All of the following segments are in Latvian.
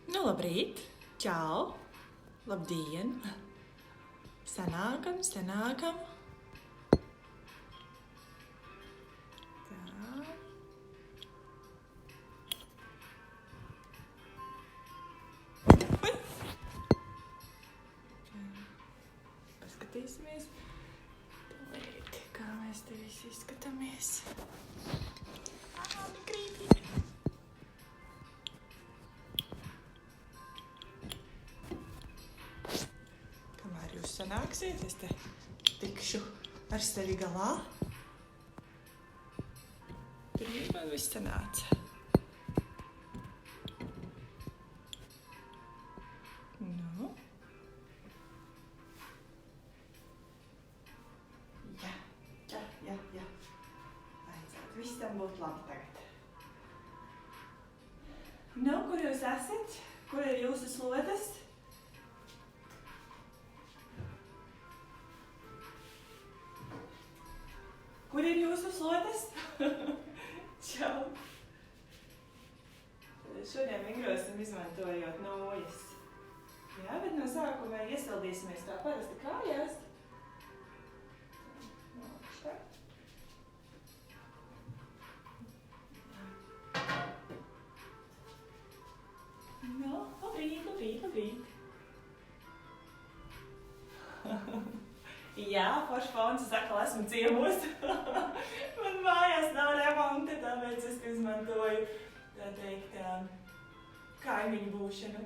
Nu, labrīt, čau, labdien, sanākam. Tā. Ui! Paskatīsimies, kā mēs te visi izskatāmies. Krītīgi. Kamēr jūs sanāksiet, es te tikšu ar sevi galā. Pirmīt man viss sanāca. Nu. Jā. Vajadzētu viss tam būt labi tagad. Nu, kur jūs esat? Kur ir jūsu slotas? Kur ir jūsu slotas? Čau! Šodien vingrosim izmantojot nūjas. Jā, bet no sākuma iesildīsimies tā parasti kājās. No, labrīt. Jā, forši fons, es atkal esmu ciemos. Man mājās nav remonta, tāpēc es izmantoju, tā teikt, kaimiņu būšanu,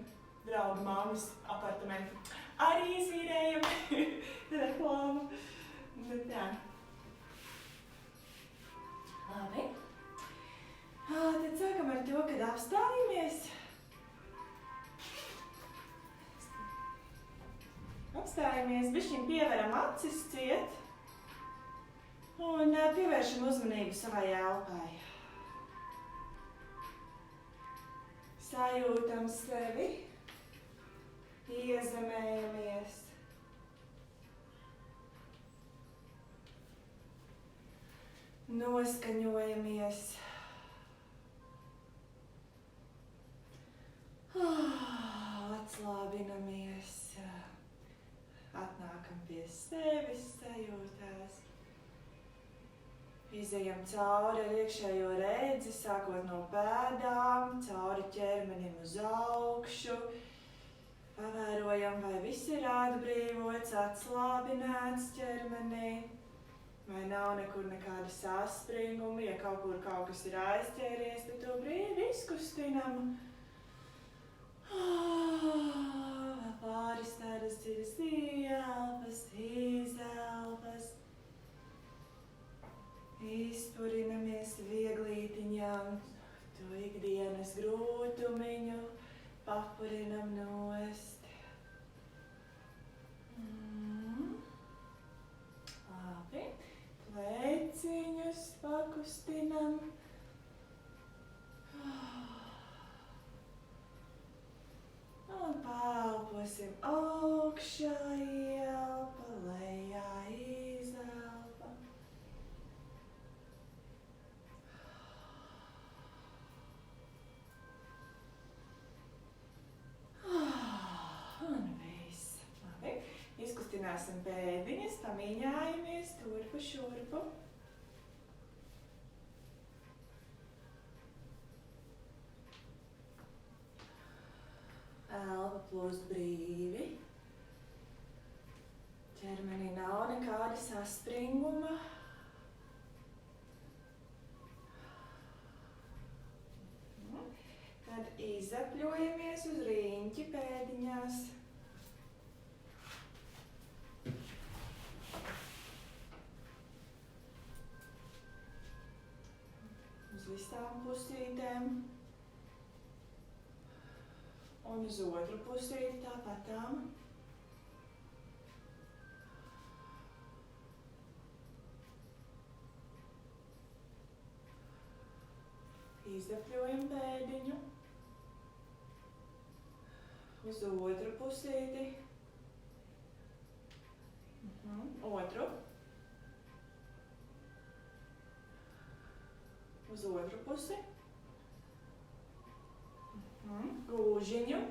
draugu mammas apartamentu. Arī izīrējam reklāmu. Bet jā. Labi. Tad sākam ar to, kad apstājamies. Apstājamies, bišķiņ pieveram acis ciet un pievēršam uzmanību savai elpai. Sajūtam sevi, iezemējamies. Noskaņojamies. Atslābinamies. Atnākam pie sevis sajūtās. Izejam cauri ar iekšējo redzi, sākot no pēdām, cauri ķermenim uz augšu. Pavērojam, vai viss ir atbrīvots, atslābināts ķermenī. Vai nav nekur nekāda saspringuma, ja kaut kur kaut kas ir aizķēries, tad to brīdi izkustinam. Pāris tādas dziļas ieelpas, izelpas. Izpurinamies vieglītiņām, to ikdienas grūtumiņu papurinam nost. Labi, pleciņus pakustinam. Un paelposim augšā ielpa, lejā izelpa. Un viss. Labi. Izkustināsim pēdiņas, pamīņājamies turpu šurpu. Elpa plūst brīvi. Ķermenī nav nekāda saspringuma. Tad izapļojamies uz riņķi pēdiņās. Uz visām pusītēm. Un uz otru pusīti tāpatām. Izdapļojam pēdiņu. Uz otru pusīti. Otru. Uz otru pusi. gūžiņu.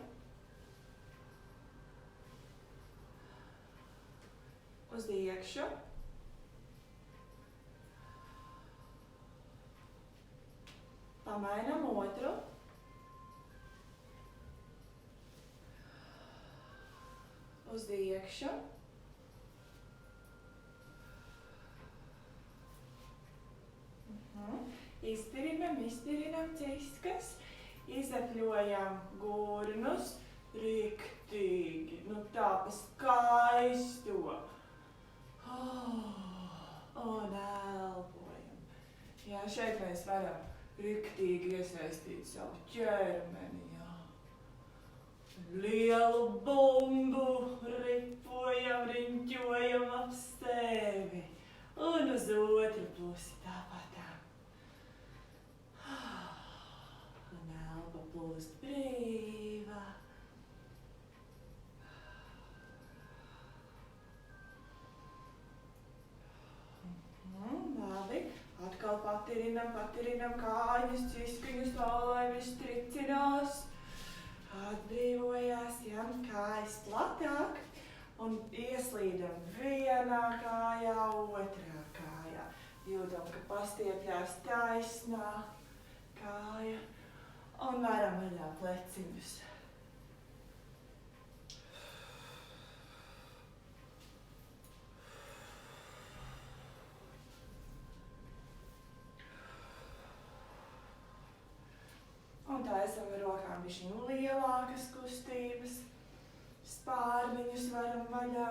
Uz iekšu. Pamainam otru. Uz iekšu. Iztirinam ciskas. Izapļojam gurnus. Riktīgi. Nu tā pa skaisto. Un elpojam. Jā, šeit mēs varam riktīgi iesaistīt savu ķermeni. Lielu bumbu ripojam, riņķojam ap sevi. Un uz otru pusi tāpatām. Un elpa plūst brīva. Labi. Atkal patirinam kājas, ciskuņus, lai viss tricinās. Atbrīvojās, ja, kājas platāk un ieslīdam vienā kājā, otrā kājā. Jūtam, ka pastiepjās taisnā kāja un varam vaļā pleciņus. Un tā esam ar rokām bišķiņ lielākas kustības. Spārniņus varam vaļā.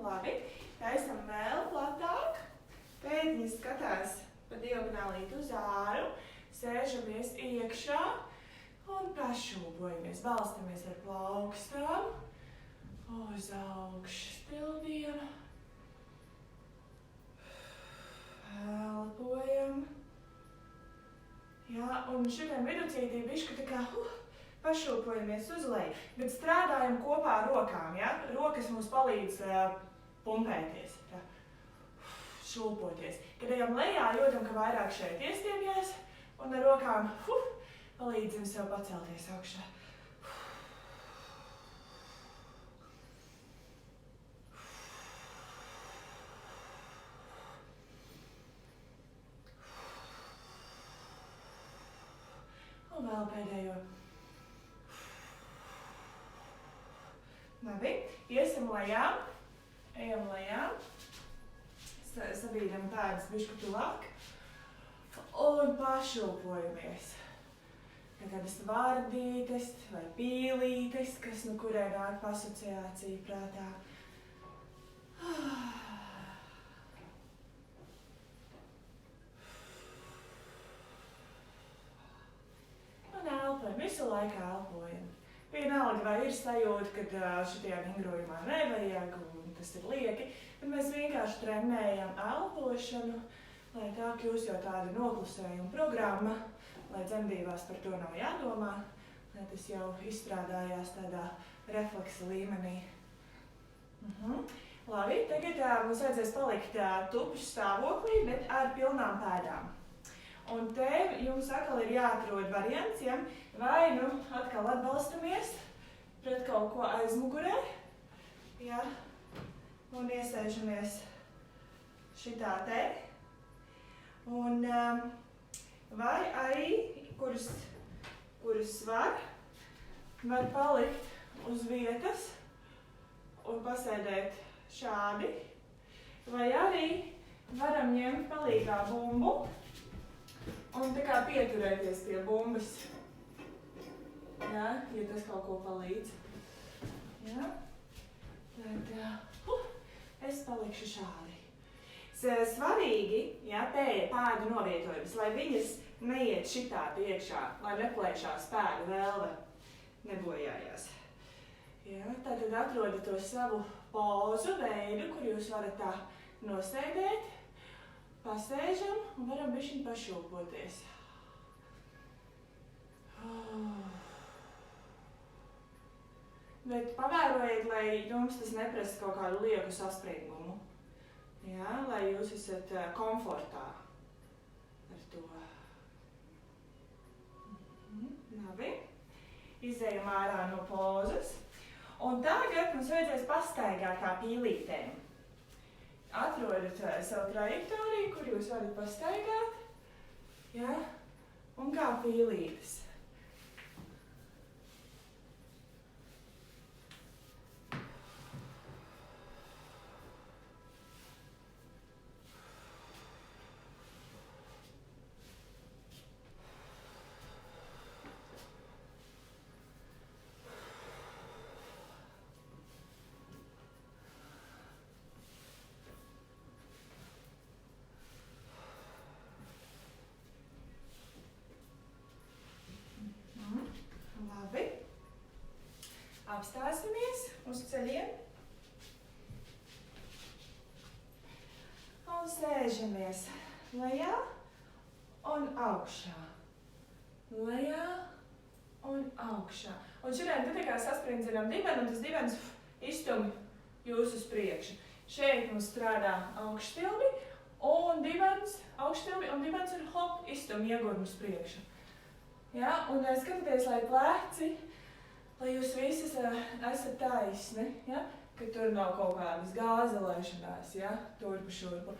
Labi, taisam vēl platāk. Pēdiņas skatās pa diagonālīti uz āru. Sēžamies iekšā. Un pašūpojamies, balstamies ar plaukstām uz augšu stilbienu. Elpojam. Jā, un šitiem viducītī bišķi tā kā pašūpojamies uz leju, bet strādājam kopā ar rokām, ja? Rokas mums palīdz pumpēties, tā, šūpoties. Kad ejam lejā, jūtam, ka vairāk šeit iestiepjas, un ar rokām palīdzam sev pacelties augšā. Un vēl pēdējo. Labi, iesim lejā. Ejam lejā. Sabīdam pēdas bišķi tuvāk. Un pašūpojamies. Kādas vārdītes vai pīlītes, kas nu kurai nāk asociācija prātā. Un elpojam, visu laiku elpojam. Vienalga vai ir sajūta, kad šitajā vingrojumā nevajag un tas ir lieki, bet mēs vienkārši trenējam elpošanu, lai tā kļūst jau tāda noklusējuma programma, lai dzemdībās par to nav jādomā, lai tas jau izstrādājās tādā refleksa līmenī. Labi, tagad mums vajadzēs palikt tupušu stāvoklī, bet ar pilnām pēdām. Un te jums atkal ir jāatrod variants, ja? Vai nu atkal atbalstamies pret kaut ko aizmugurē, ja? Un iesēžamies šitā te. Un vai arī, kurus var palikt uz vietas un pasēdēt šādi, vai arī varam ņemt palīgā bumbu un tā kā pieturēties pie bumbas, ja tas kaut ko palīdz. Ja? Tad es palikšu šādi. Svarīgi, ja, pēdu novietojums, lai viņas neiet šitādi iekšā, lai neplēšās pēdu vēlve nebojājās. Ja, tātad atrodat to savu pozu veidu, kur jūs varat tā nosēdēt, pasēžam un varam bišķiņ pašūpoties. Bet pavērojiet, lai jums tas neprasa kaut kādu lieku saspringumu. Ja, lai jūs esat komfortā ar to. Labi. Izejam ārā no pozas. Un tagad mums vajadzēs pastaigāt kā pīlītēm. Atrodat savu trajektoriju, kur jūs varat pastaigāt. Ja? Un kā pīlītes. Labi. Apstāsimies uz ceļiem. Un sēžamies lejā un augšā. Lejā un augšā. Un šodien te tā kā saspringdzinām dibenu, un tas dibens izstum jūs uz priekšu. Šeit mums strādā augšstilbi un dibens, augšstilbi un dibens ir hop, izstum iegurmu uz priekšu. Ja, un skatieties, lai pleci, lai jūs visi esat taisni, ja, ka tur nav kaut kādas gāzelēšanās, ja, turpu šurpu.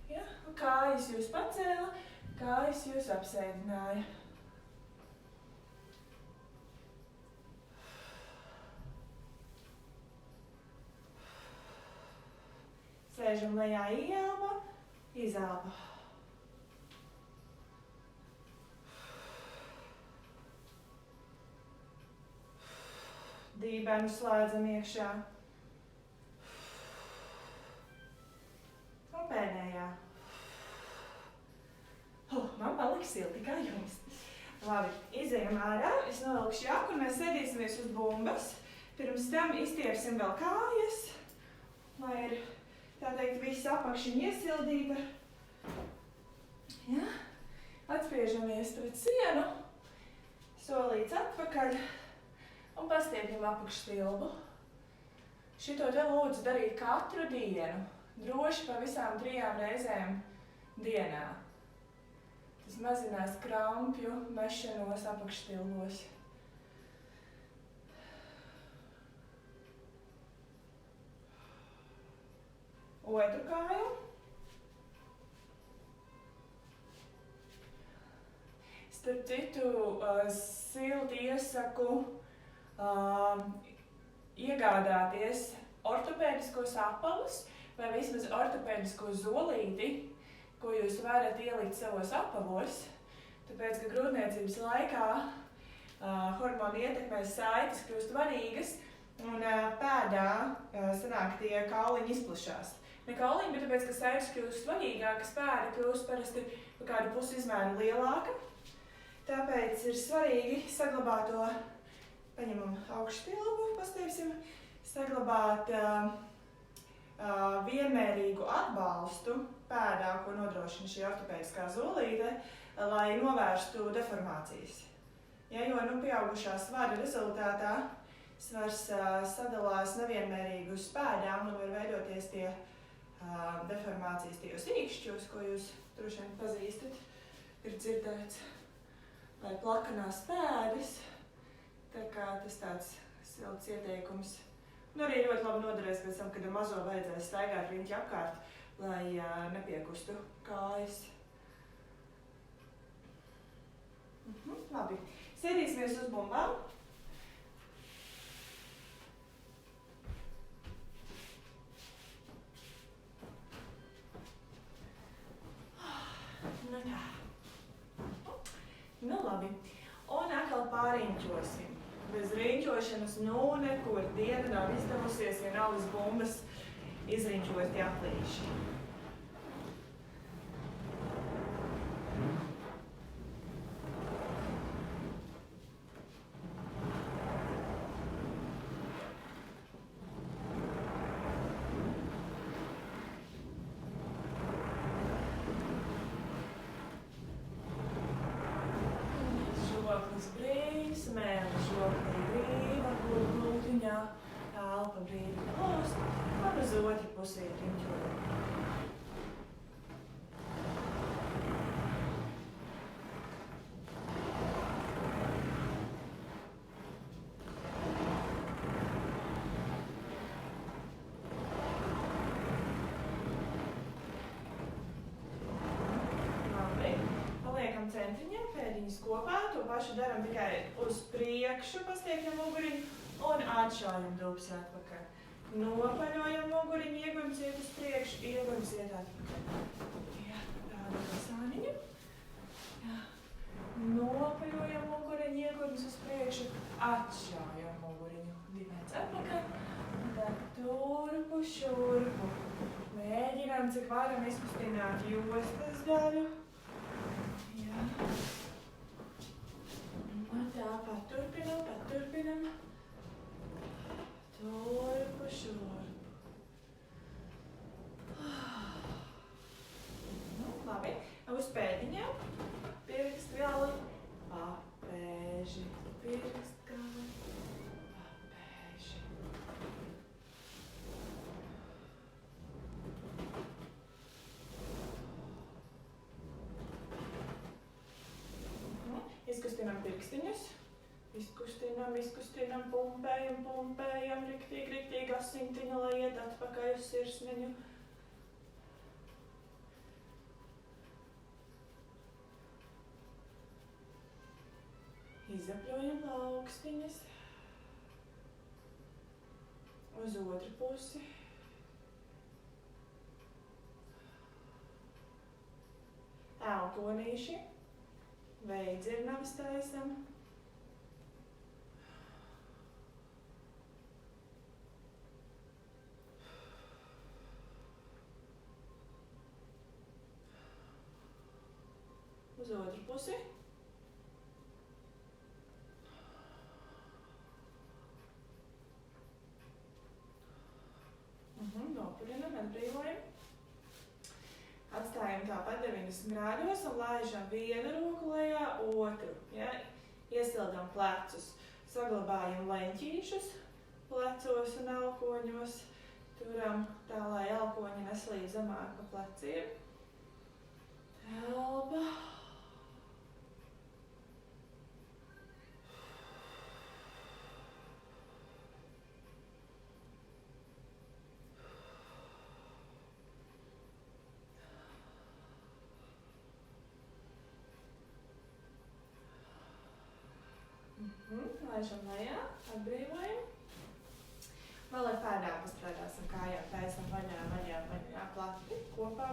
Ja, kājas jūs pacēla, kājas jūs apsēdināja. Sēžam lejā ieelpa, izelpa. Dībenu slēdzam iekšā. Un pēdējā. Man paliks silti kā jums. Labi, izejam ārā, es novilkšu jaku un mēs sēdīsimies uz bumbas. Pirms tam iztiepsim vēl kājas, lai ir, tā teikt, viss apakšiņa iesildīta. Ja? Atspiežamies pret sienu, solīts atpakaļ. Un pastiepjam apakšstilbu. Šito te lūdzu darīt katru dienu, droši pa visām 3 reizēm dienā. Tas mazinās krampju mešanos apakšstilbos. Otru kāju. Starp citu, silti iesaku iegādāties ortopēdiskos apavus vai vismaz ortopēdisko zolīti, ko jūs varat ielikt savos apavos, tāpēc, ka grūtniecības laikā hormonu ietekmēs saites kļūst varīgas un pēdā sanāk tie kauliņi izplušās. Ne kauliņi, bet tāpēc, ka saites kļūst varīgākas, pēda kļūst parasti pa kādu pusi izmēru lielāka. Tāpēc ir svarīgi saglabāt to. Paņemam augšstilbu, pastiepsim, saglabāt vienmērīgu atbalstu pēdā, ko nodrošina šī ortopēdiskā zolīte, lai novērstu deformācijas. Ja, jo pieaugušā svara rezultātā svars sadalās nevienmērīgi uz pēdām un var veidoties tie deformācijas tajos īkšķos, ko jūs droši vien pazīstat, ir dzirdēts, lai plakanās pēdas. Tā kā tas tāds silts ieteikums. Un arī ļoti labi noderēs pēc tam, kad mazo vajadzēs staigāt riņķi apkārt, lai nepiekustu kājas. Labi. Sēdīsimies uz bumbām. Nu tā. Nu labi. Un atkal pārriņķosim. Bez riņķošanas nekur diena nav izdevusies, ja nav uz bumbas izriņķoti aplīši. Žoklis brīvs, mēle žokli brīva, glūti elpa brīvi plūst, un uz otru pusi riņķojam. Centriņiem, pēdiņas kopā, to pašu daram tikai uz priekšu, pastiekam muguriņu un atšaujam dubsi atpakaļ. Nopaļojam muguriņu, iegums iet uz priekšu, iegums iet atpakaļ. Jā, tādam sāniņu. Jā. Nopaļojam muguriņu, iegums uz priekšu, atšaujam muguriņu. Divēc atpakaļ. Un tad turpu, šurpu. Mēģinām, cik varam izkustināt jostas daļu. Un tā paturpinam. Turpu, šurpu. Nu, labi. Uz pēdiņām. Pirkstgali. Papēži. Pirkstgali. Papēži. Izkustinām pirkstiņus, izkustinām, pumpējam, riktīgi asintiņa, lai iet atpakaļ uz sirsniņu. Izapļojam plaukstiņas uz otru pusi. Elponīši. Veidzirnavas taisam. Uz otru pusi. Nopurinam, atbrīvojam. Atstājam tāpat 90 grādos un laižam vienu roku lejā, otru. Ja? Iesildam plecus. Saglabājam leņķīšus plecos un elkoņos. Turam tā, lai elkoņi neslīd zemāk pa pleciem. Elpa. Laižam lejā, atbrīvojam. Vēl ar pēdām pastrādāsim kājām, taisam vaļā, plati, kopā.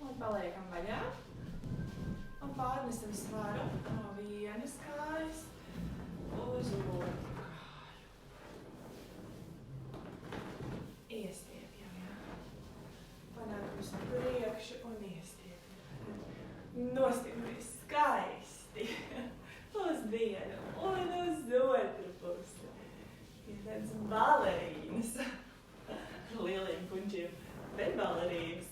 Un paliekam vaļā. Un pārnesam svaru no vienas kājas uz otru. Iestiepjam, jā. Panākam uz priekšu un iestiepjam. Nostiepjamies skaisti. Uz vienu un uz otru pusi. Ir tāds balerīnas. Ar lieliem punčiem. Bet balerīnas.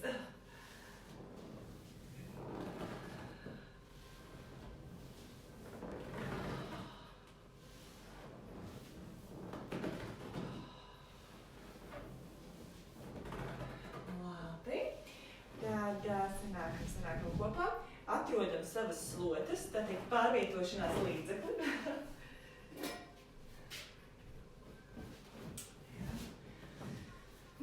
Sanākam kopā, atrodam savas slotas, tad ir pārvietošanās līdzekli.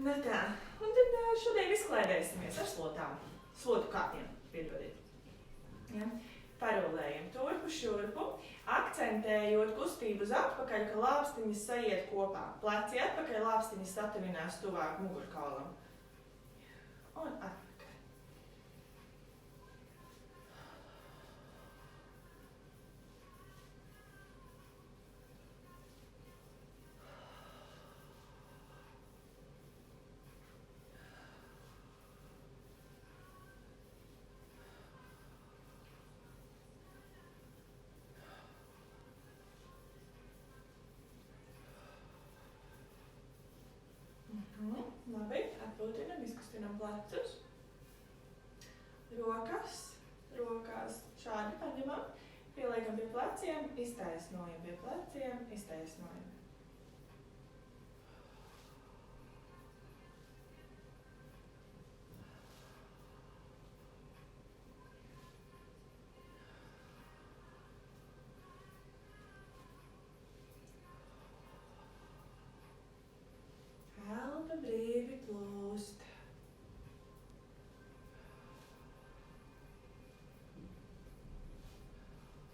Nu tā, un tad šodien izklaidēsimies ar slotām, slotu kāpiem, piedodiet. Ja? Parolējam turpu, šurpu, akcentējot kustību uz atpakaļ, ka lāpstiņas sajiet kopā. Pleci atpakaļ, lāpstiņas satuvinās tuvāk mugurkaulam. Un atpakaļ. Labi, atpūtinam, izkustinam plecus. Rokās šādi paņemam, pieliekam pie pleciem, iztaisnojam pie pleciem, iztaisnojam. Elpa brīvi plūst.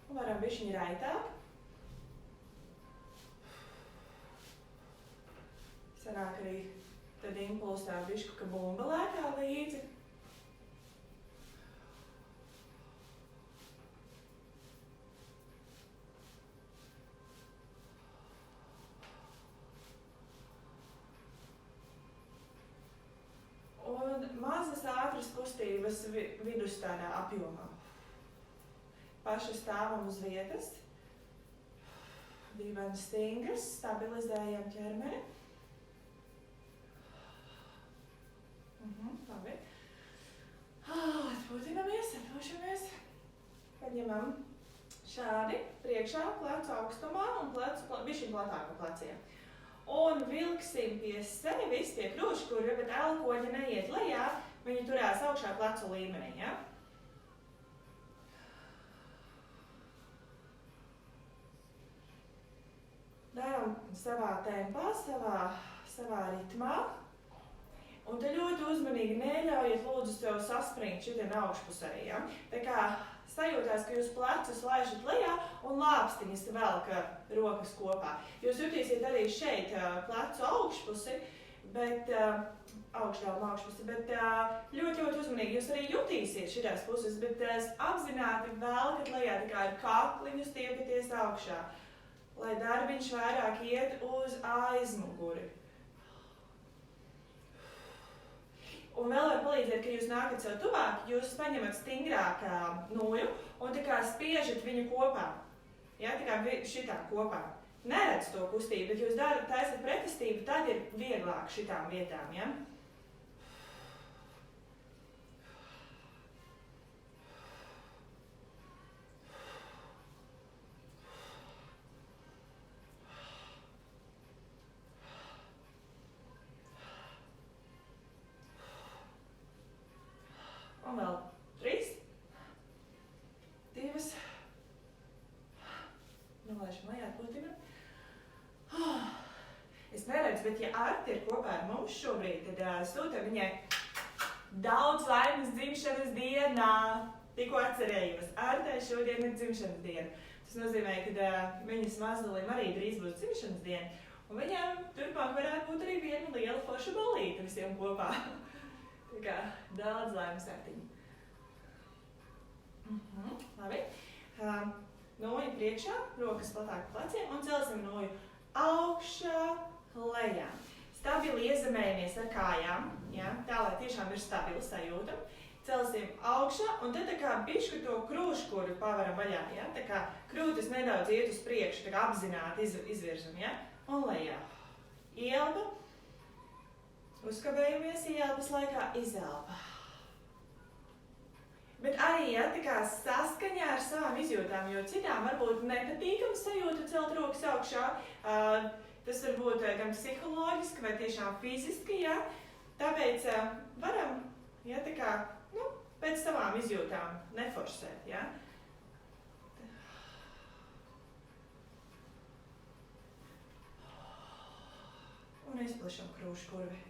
Un varam bišķiņi raitāk. Sanāk arī tad impulsā bišku, ka bumba lēkā līdzi. Un mazas ātras kustības vidus tādā apjomā. Paši stāvam uz vietas. Dīvaini stingras, stabilizējam ķermeni. Labi. Atpūtinamies, atpūšamies. Paņemam šādi priekšā plecu augstumā un plecu bišķiņ platāk pa pleciem. Un vilksim pie sevis, pie krūškurva, bet elkoņa neiet lejā, viņi turās augšā plecu līmenī, ja? Daram savā tempā, savā ritmā. Un te ļoti uzmanīgi neļaujiet lūdzu sev saspringt šitien augšpusē, ja? Tā kā sajūtās, ka jūs plecus laižat lejā un lāpstiņas velka rokas kopā. Jūs jutīsiet arī šeit plecu augšpusi, bet augšpusi, bet ļoti uzmanīgi jūs arī jutīsiet šitās puses, bet apzināti velkat lejā, tā kā ar kakliņu stiepieties augšā, lai darbiņš vairāk iet uz aizmuguri. Un vēl var palīdzēt, ka jūs nākat sev tuvāk, jūs paņemat stingrāk noju un tā kā spiežat viņu kopā. Ja, tā kā šitā kopā. Neredz to kustību, bet jūs taisat pretestību, tad ir vieglāk šitām vietām, ja? Un vēl 3, 2, nolaižam lejā, atpūtinam. Es neredzu, bet ja Arti ir kopā ar mums šobrīd, tad sūtam viņai daudz laimes dzimšanas dienā. Tikko atcerējos, Artai šodien ir dzimšanas diena. Tas nozīmē, ka viņas mazulim arī drīz būs dzimšanas diena. Un viņām turpmāk varētu būt arī viena liela forša balīte visiem kopā. Tā kā daudz laimes Artiņu. Labi. Noju priekšā, rokas platāk pleciem un celsim noju augšā, lejā. Stabili iezemējamies ar kājām, ja? Tā, lai tiešām ir stabili sajūta. Celsim augšā un tad tā kā bišķi to krūškuru pavaram vaļā, ja? Tā kā krūtis nedaudz iet uz priekšu, tā kā apzināti izvirzam, ja? Un lejā. Ielpa. Uzkavējamies ielpas laikā, izelpa. Bet arī, ja, tā kā saskaņā ar savām izjūtām, jo citām varbūt nepatīkams sajūta celt rokas augšā. Tas var būt gan psiholoģiski vai tiešām fiziski, ja. Tāpēc varam, ja, tā kā, pēc savām izjūtām neforsēt, ja. Un izplešam krūškurvi.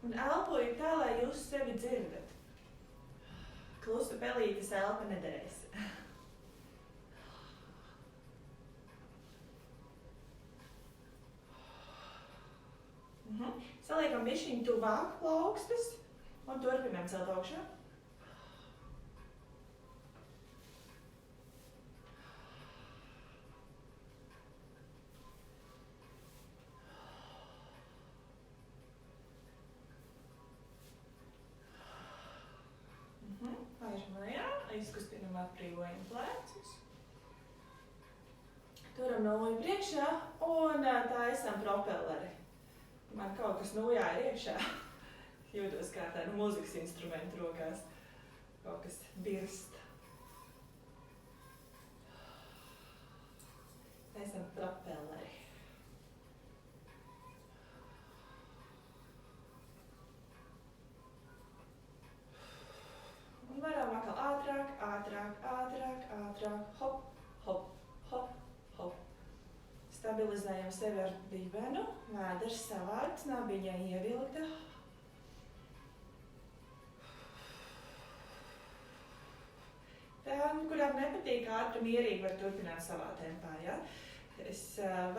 Un elpojiet tā, lai jūs sevi dzirdat. Klusa pelītes elpa nederēs. Saliekam bišķiņu tuvāk plaukstas un turpinām celt augšā. Laižam lejā, izkustinam atbrīvojam plecus. Turam noju priekšā un taisam propelleri. Man kaut kas nojā ir iekšā. Jūtos kā tādu mūzikas instrumentu rokās. Kaut kas birst. Taisam propelleri. Un varam atkal ātrāk, ātrāk, ātrāk, ātrāk. Hop, hop, hop, hop. Stabilizējam sevi ar dibenu, vēders savārts, nabiņa ievilkta. Tām, kurām nepatīk ātri mierīgi, var turpināt savā tempā, ja? Es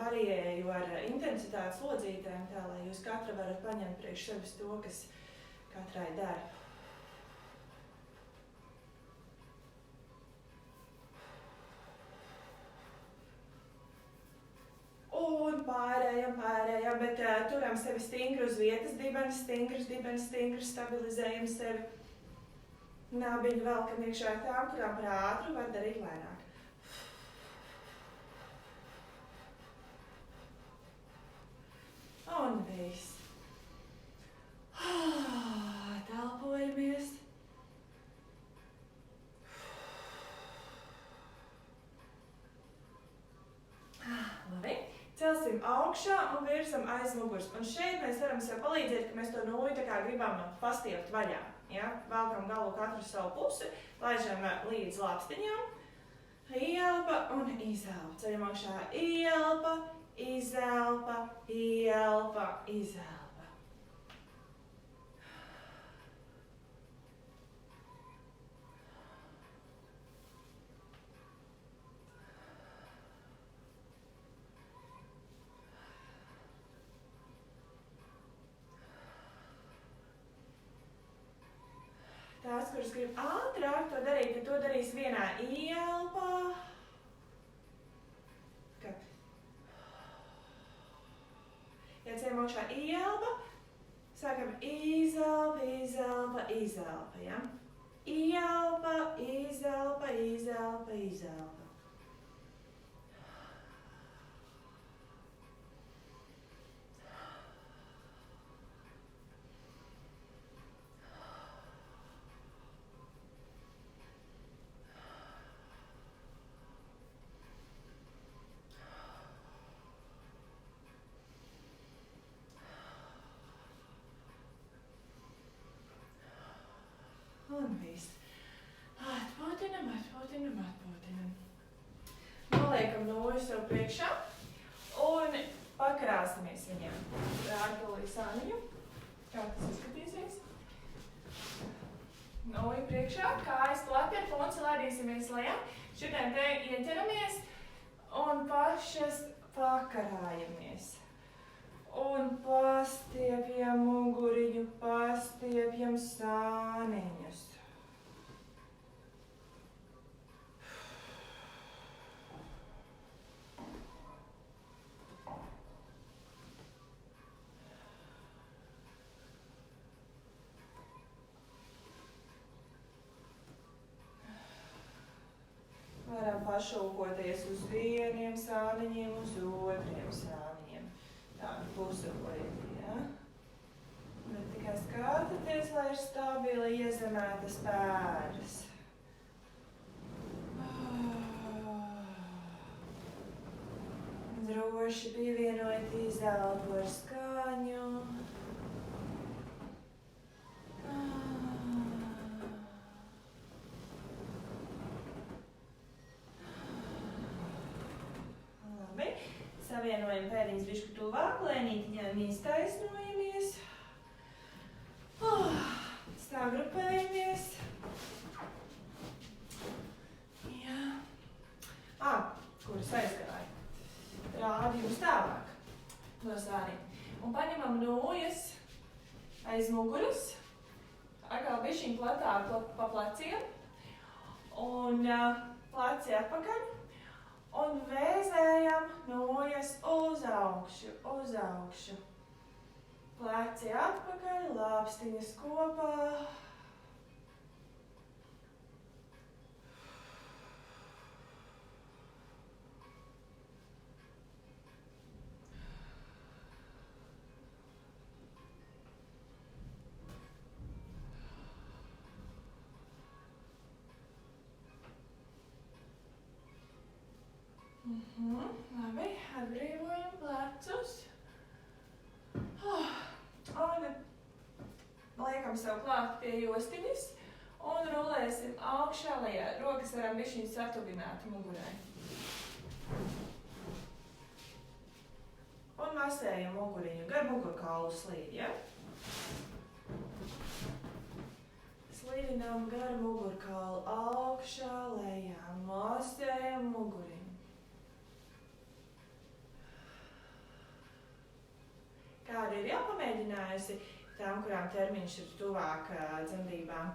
variēju ar intensitātes lodzītēm tā, lai jūs katra varat paņemt priekš sevis to, kas katrai dara. Un pārējam, bet turam sevi stingri uz vietas, dibens, stabilizējam sevi. Nabiņu velkam iekšā tām, kurām par ātru var darīt lēnāk. Un viss. Telpojamies. Labi. Celsim augšā un virzam aiz muguras. Un šeit mēs varam sev palīdzēt, ka mēs to noju tā kā gribam pastiept vaļā. Ja? Velkam galu katru savu pusi, laižam līdz lāpstiņām. Ielpa un izelpa. Ceļam augšā. Ielpa, izelpa, ielpa, izelpa. Tās, kuras grib ātrāk to darīt, tad to darīs vienā ielpā. Ja ceļam augšā ielpa, sākam izelpa, izelpa, izelpa, ja? Ielpa, izelpa, izelpa, izelpa. Un viss. Atpūtinam, atpūtinam, atpūtinam. Noliekam noju sev priekšā un pakrāsamies viņiem. Rāģolī sāniņu. Kā tas izskatīsies? Noju priekšā, kājas plati ar punci laidīsimies lejā. Šitiem te ieķeramies un pašas pakarājamies. Un pastiepjam muguriņu, pastiepjam sāniņus. Varam pašūkoties uz vieniem sāniņiem, uz otriem sāniņiem. Tādu pusoklīti, ja? Bet tikai skatāties, lai ir stabili iezemētas pēdas. Droši pievienojiet izelpu ar skaņu. Savienojam pēdiņas bišķi tuvāk, lēnīti ņemamies, taisnojamies. Sagrupējamies. Jā. Kuras aizgāja? Rādi jums tālāk no sāniem. Un paņemam nojas aiz muguras. Atkal bišķiņ platāk pa pleciem. Un pleci atpakaļ. Un vēzējam nojas uz augšu, uz augšu. Pleci atpakaļ, lāpstiņas kopā. Labi, atbrīvojam plecus. Un liekam sev klāt pie jostiņas un rulēsim augšā lejā. Rokas varam bišķiņ satubināt mugurai. Un masējam muguriņu gar mugurkaulu slīdi, ja? Slīdinām gar mugurkaulu augšā lejā, masējam muguriņu. Kāda ir jāpamēģinājusi tām, kurām termiņš ir tuvāk dzemdībām,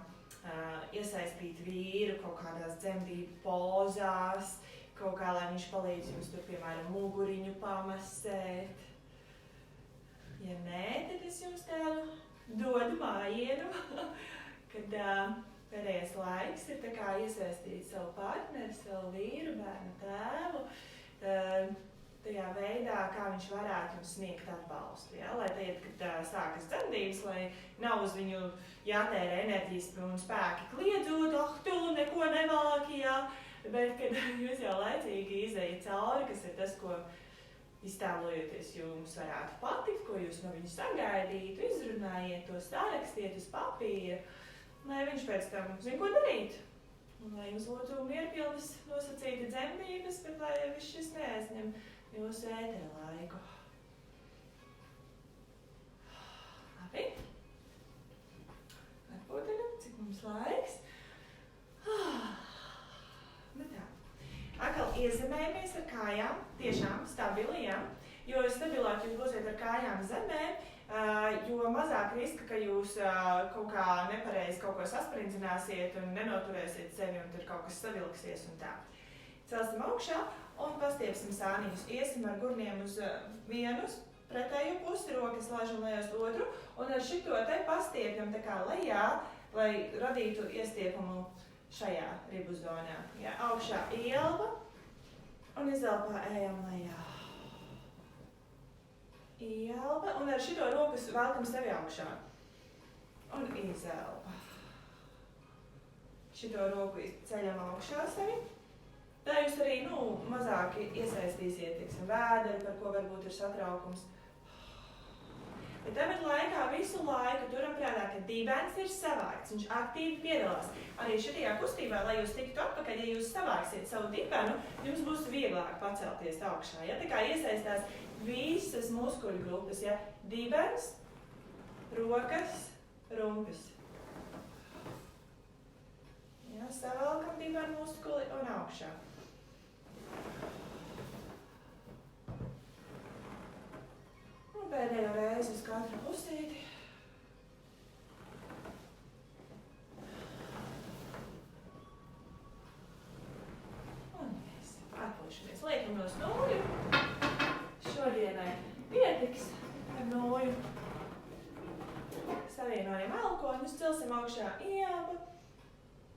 iesaistīt vīru kaut kādās dzemdību pozās, kaut kā, lai viņš palīdz jums tur, piemēram, muguriņu pamasēt. Ja nē, tad es jums tādu dodu mājienu, kad pēdējais laiks ir tā kā iesaistīt savu partneri, savu vīru, bērnu tēvu, tajā veidā, kā viņš varētu jums sniegt atbalstu. Ja? Lai tagad, kad sākas dzemdības, lai nav uz viņu jātērē enerģijas un spēki kliedzot, tu neko nevalki, ja? Bet, kad jūs jau laicīgi izejat cauri, kas ir tas, ko iztēlojoties jums varētu patikt, ko jūs no viņa sagaidītu, izrunājiet to, sarakstiet uz papīra, lai viņš pēc tam zina, ko darīt. Un lai jums būtu mierpilnas nosacīta dzemdības, bet lai viss šis neaizņem jūsu ētera laiku. Labi. Atpūtaļam, cik mums laiks. Nu tā. Atkal iezemējamies ar kājām, tiešām stabili, ja? Jo stabilāk jūs būsiet ar kājām zemē, jo mazāk riska, ka jūs kaut kā nepareizi kaut ko sasprindzināsiet un nenoturēsiet sevi un tur kaut kas savilksies un tā. Celsim augšā un pastiepsim sāniņus. Iesim ar gurniem uz vienu pretējo pusi, rokas laižam lejā uz otru un ar šito te pastiepjam tā kā lejā, lai radītu iestiepumu šajā ribu zonā. Ja, augšā ielpa un izelpā ejam lejā. Ielpa un ar šito rokas velkam sevi augšā. Un izelpa. Šito roku ceļam augšā sevi. Tā jūs arī, mazāk iesaistīsiet, vēderi, par ko varbūt ir satraukums. Bet tāpat laikā visu laiku turam prātā, ka dibens ir savākts, viņš aktīvi piedalās. Arī šajā kustībā, lai jūs tiktu atpakaļ, ja jūs savāksiet savu dibenu, jums būs vieglāk pacelties augšā. Ja? Tā kā iesaistās visas muskuļu grupas, ja? Dibens, rokas, rumpis. Ja? Savalkam dibenu muskuli un augšā. Un pēdējo reizi uz katru pusīti. Un mēs atpūšamies. Liekam nos nūju. Šodienai pietiks ar nūju. Savienojam elkoņus, celsim augšā ielpa,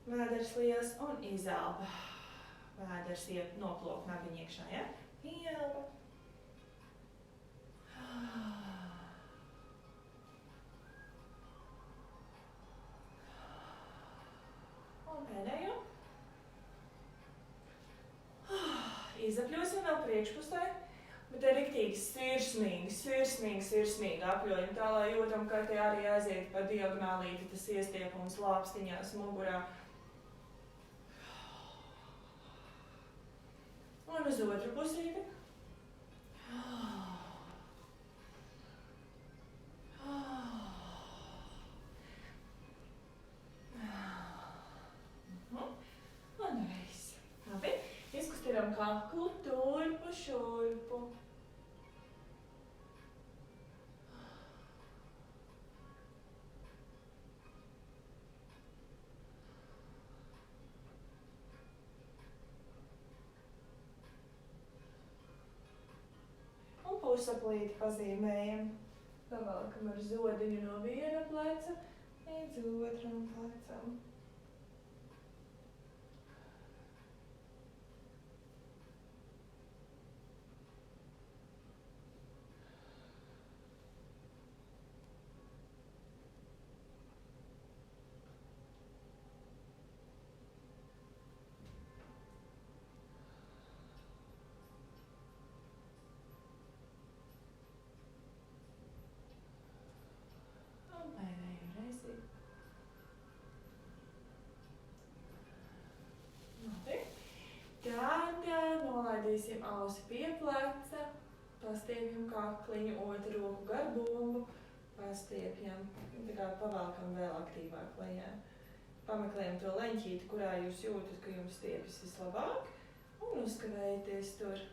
vēders liels un izelpa. Vēders noplok nabiņu iekšā, ja? Ielpa. Un pēdējo. Izapļosim vēl priekšpusē, bet ir riktīgi sirsnīgi apļojam, tā lai jūtam, ka te arī aiziet pa diagonālīti tas iestiepums lāpstiņās mugurā. Un uz otru pusīti. Un viss. Labi. Izkustinām kaklu, turpu, šurpu. Pusaplīti pazīmējam. Pavalkam ar zodiņu no viena pleca līdz otram plecam. Iesim ausi pie pleca, pastiepjam kakliņu, otru roku gar bumbu, pastiepjam, tā kā pavalkam vēl aktīvāk lejā. Pameklējam to leņķīti, kurā jūs jūtat, ka jums stiepjas vislabāk, un uzkavējieties tur.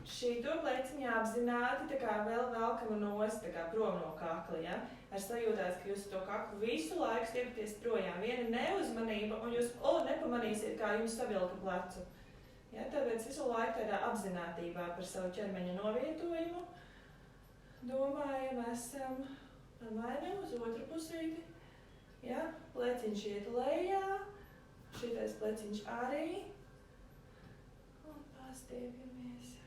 Šito pleciņu apzināti tā kā vēl velkam nost, tā kā prom no kakla, ja? Ar sajūtās, ka jūs to kaklu visu laiku stiepjaties projām. Viena neuzmanība, un jūs nepamanīsiet, kā jums savilka plecu. Ja? Tāpēc visu laiku tādā apzinātībā par savu ķermeņa novietojumu domājam, esam pamainam uz otru pusīti. Ja? Pleciņš iet lejā, šitais pleciņš arī, un pastiepjamies.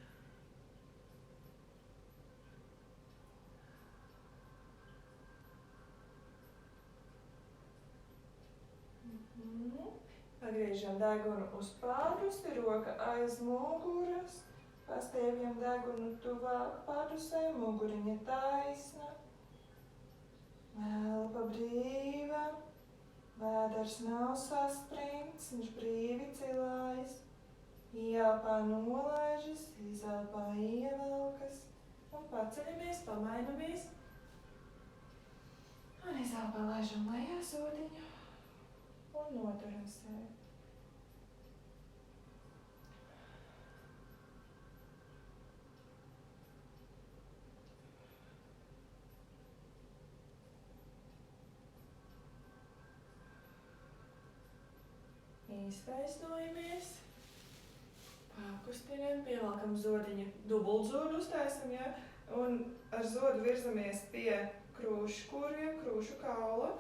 Pagriežam degunu uz pādusi, roka aiz muguras, pastiepjam degunu tuvāk pādusē, muguriņa taisna, elpa brīva, vēders nav saspringts, viņš brīvi cilājas, ieelpā nolaižas, izelpā ievelkas, un paceļamies, pamainamies, un izelpā laižam lejā sodiņu. Un noturam sevi. Iztaisnojamies. Pakustinam, pievelkam zodiņu, dubultzodu uztaisam, ja? Un ar zodu virzamies pie krūšu kurviem, krūšu kaula.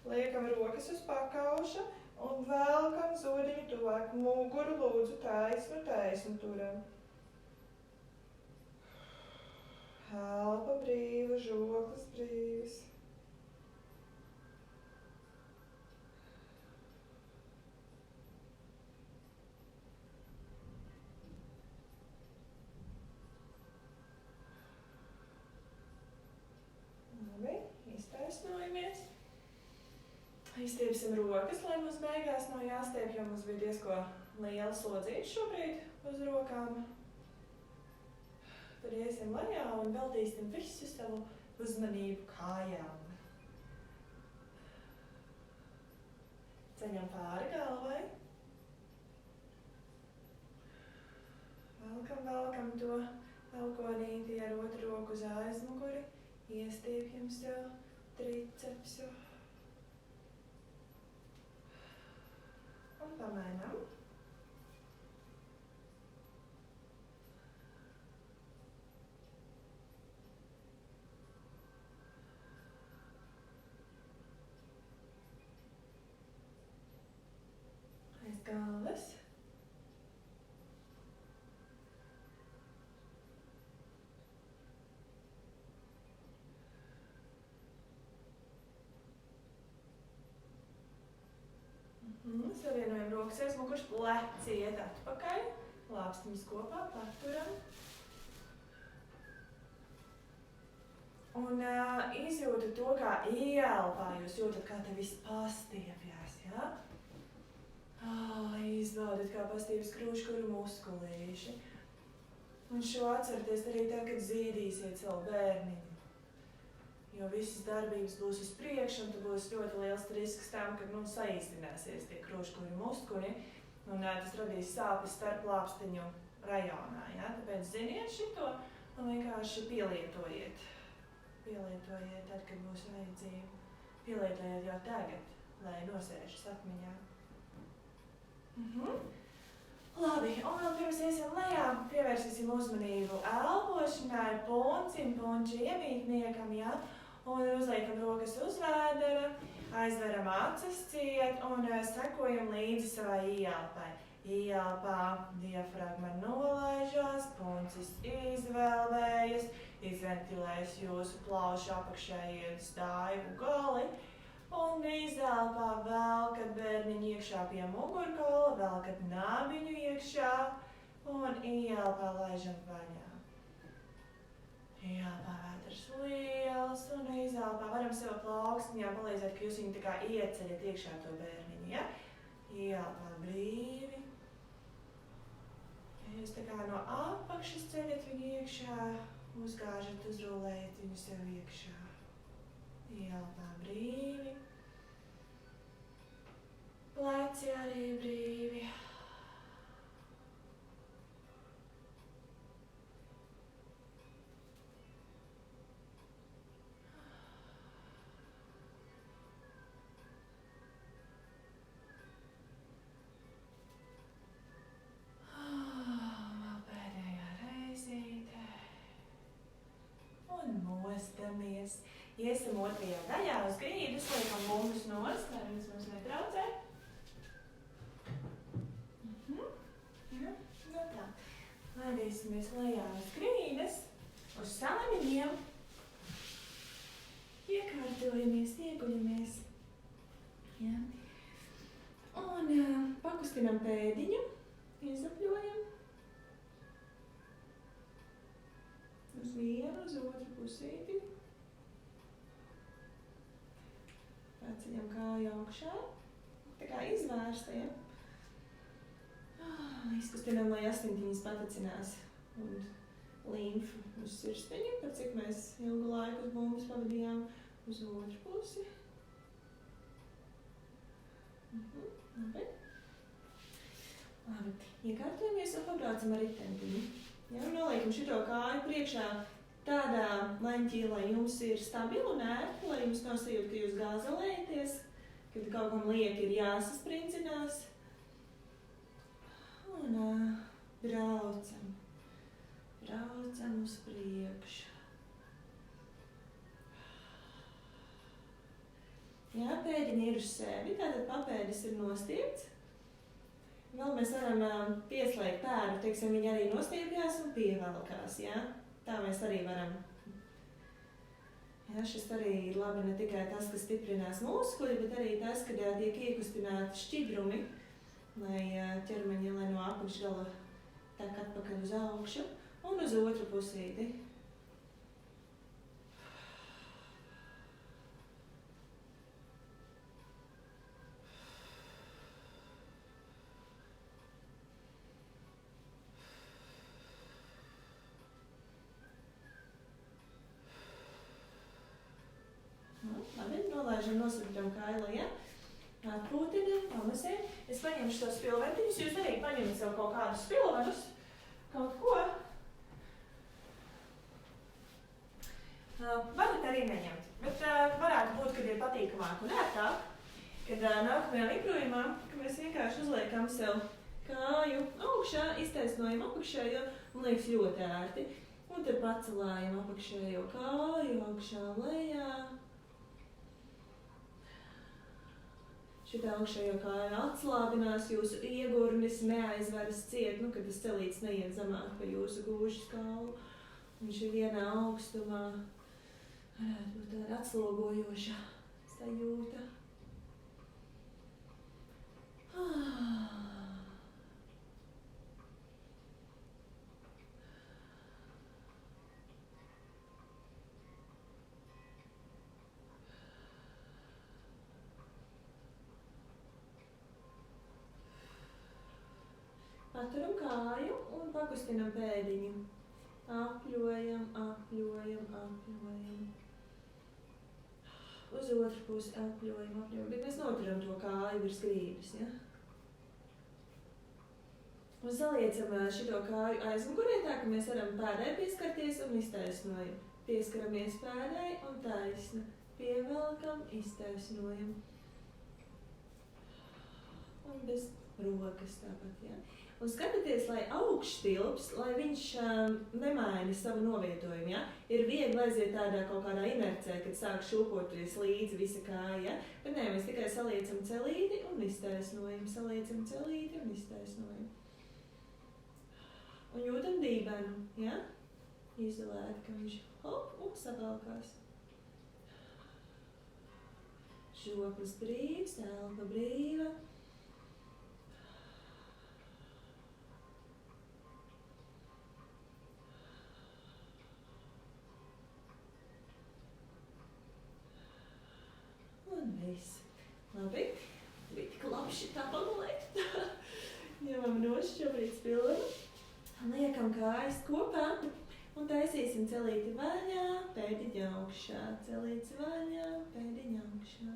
Liekam rokas uz pakauša un velkam zodiņu tuvāk muguru, lūdzu taisnu turam. Elpa brīva, žoklis brīvs. Labi, iztaisnojamies. Izstiepsim rokas, lai mums beigās nav jāstiep, jo mums bija diezko liela slodzīte šobrīd uz rokām. Tad iesim lejā un veltīsim visu savu uzmanību kājām. Ceļam pāri galvai. Velkam to elkonīti ar otru roku uz aizmuguri. Iestiepjam sev tricepsu. Un pamainam. Aiz galvas. Savienojam rokas aiz muguras, pleci iet atpakaļ, lāpstiņas kopā, paturam. Un izjūtat to, kā ieelpā jūs jūtat, kā te viss pastiepjās, ja? Izbaudat, kā pastiepjas krūškuru muskulīši. Un šo atceraties arī tad, kad zīdīsiet savu bērniņu. Jo visas darbības būs uz priekšu, un tad būs ļoti liels risks tam, kad saīstināsies tie krūškuri muskuļi, un tas radīs sāpes starp lāpstiņu rajonā. Ja? Tāpēc ziniet šito un vienkārši pielietojiet. Pielietojiet tad, kad būs vajadzība. Pielietojiet jau tagad, lai nosēžas atmiņā. Labi, un pirms iesim lejā, pievērsīsim uzmanību elpošanai, punča iemītniekam, ja? Un uzliekam rokas uz vēdera, aizveram acis ciet un sekojam līdzi savai ieelpai. Ieelpā diafragma nolaižās, puncis izvēlvējas, izventilējas jūsu plaušu apakšējie stāju gali. Un izelpā velkat bērniņu iekšā pie mugurkaula, velkat nābiņu iekšā un ieelpā laižam vaļā. Ieelpā vēders liels un izelpā varam sev plaukstiņām palīdzēt, ka jūs viņu tā kā ieceļat iekšā to bērniņu, ja? Ieelpā brīvi. Jūs tā kā no apakšas ceļat viņu iekšā, uzgāžat, uzrolējat viņu sev iekšā. Ielpā brīvi. Pleci arī brīvi. Mostamies. Iesim otrajā daļā uz grīdas, liekam bumbas nost, lai viņas mums netraucē. Ja, no tā. Laidīsimies lejā uz grīdas, uz sāniņiem. Iekārtojamies, ieguļamies. Ja. Un pakustinam pēdiņu, izapļojam. Uz vienu, uz otru pusīti. Paceļam kāju augšā. Tā kā izvērsta, ja? Izkustinām, lai asintiņas patacinās un līmfu uz sirsniņu, par cik mēs ilgu laiku uz bumbas pavadījām uz otru pusi. Labi. Labi. Iekārtojamies un pabraucam ar ritentiņu. Ja, noliekam šito kāju priekšā tādā leņķī, lai jums ir stabili un ērti, lai jums nav sajūta, ka jūs gāzelējaties, kad kaut kam lieki ir jāsasprindzinās. Un braucam. Braucam uz priekšu. Jā, pēdiņi ir uz sevi, tātad papēdis ir nostiepts. Vēl mēs varam pieslēgt pēru, teiksim, viņi arī nostiepjās un pievelkās, jā? Tā mēs arī varam. Jā, šis arī ir labi ne tikai tas, kas stiprinās muskuļi, bet arī tas, kad tiek iekustināti šķidrumi, lai ķermeņi, lai no apakšgala tek atpakaļ uz augšu un uz otru pusīti. Nolaižam, nosūtam kāju lejā, atpūtinam, pamasējam. Es paņemšu tos spilventiņus, jūs arī paņemat sev kaut kādus spilvenus, kaut ko. Varat arī neņemt, bet varētu būt, kad ir patīkamāk un ērtāk, kad nākamajā mikrojumā, ka mēs vienkārši uzliekam sev kāju augšā, iztaisnojam apakšējo un liekas ļoti ērti. Un tad pacelājam apakšējo kāju augšā lejā. Šitā augšējo kāja atslābinās, jūsu iegurnis neaizveras ciet, kad tas celīts neiet zemāk pa jūsu gūžas kaulu. Viņš ir vienā augstumā, varētu būt tāda atslogojoša sajūta. Paturam kāju un pakustinam pēdiņu. Apļojam, apļojam, apļojam. Uz otru pusi apļojam, apļojam. Bet mēs noturam to kāju virs grīdas, ja? Un saliecam šito kāju aizmugurē tā, ka mēs varam pēdai pieskarties un iztaisnojam. Pieskaramies pēdai un taisna. Pievelkam, iztaisnojam. Un bez rokas tāpat, ja? Un skatieties, lai augšstilps, lai viņš nemaina savu novietojumu, ja? Ir viegli aiziet tādā kaut kādā inercē, kad sāk šūpoties līdzi visa kāja, ja? Bet nē, mēs tikai saliecam celīti un iztaisnojam, saliecam celīti un iztaisnojam. Un jūtam dībenu, ja? Izolēt, ka viņš hop un savalkās. Žoklis brīvs, elpa brīva. Viss. Labi. Bija tik labi šitā pagulēt. Ņemam nost šobrīd spilvenu. kājas kopā un taisīsim celīti vaļā, pēdiņa augšā. Celīts vaļā, pēdiņa augšā.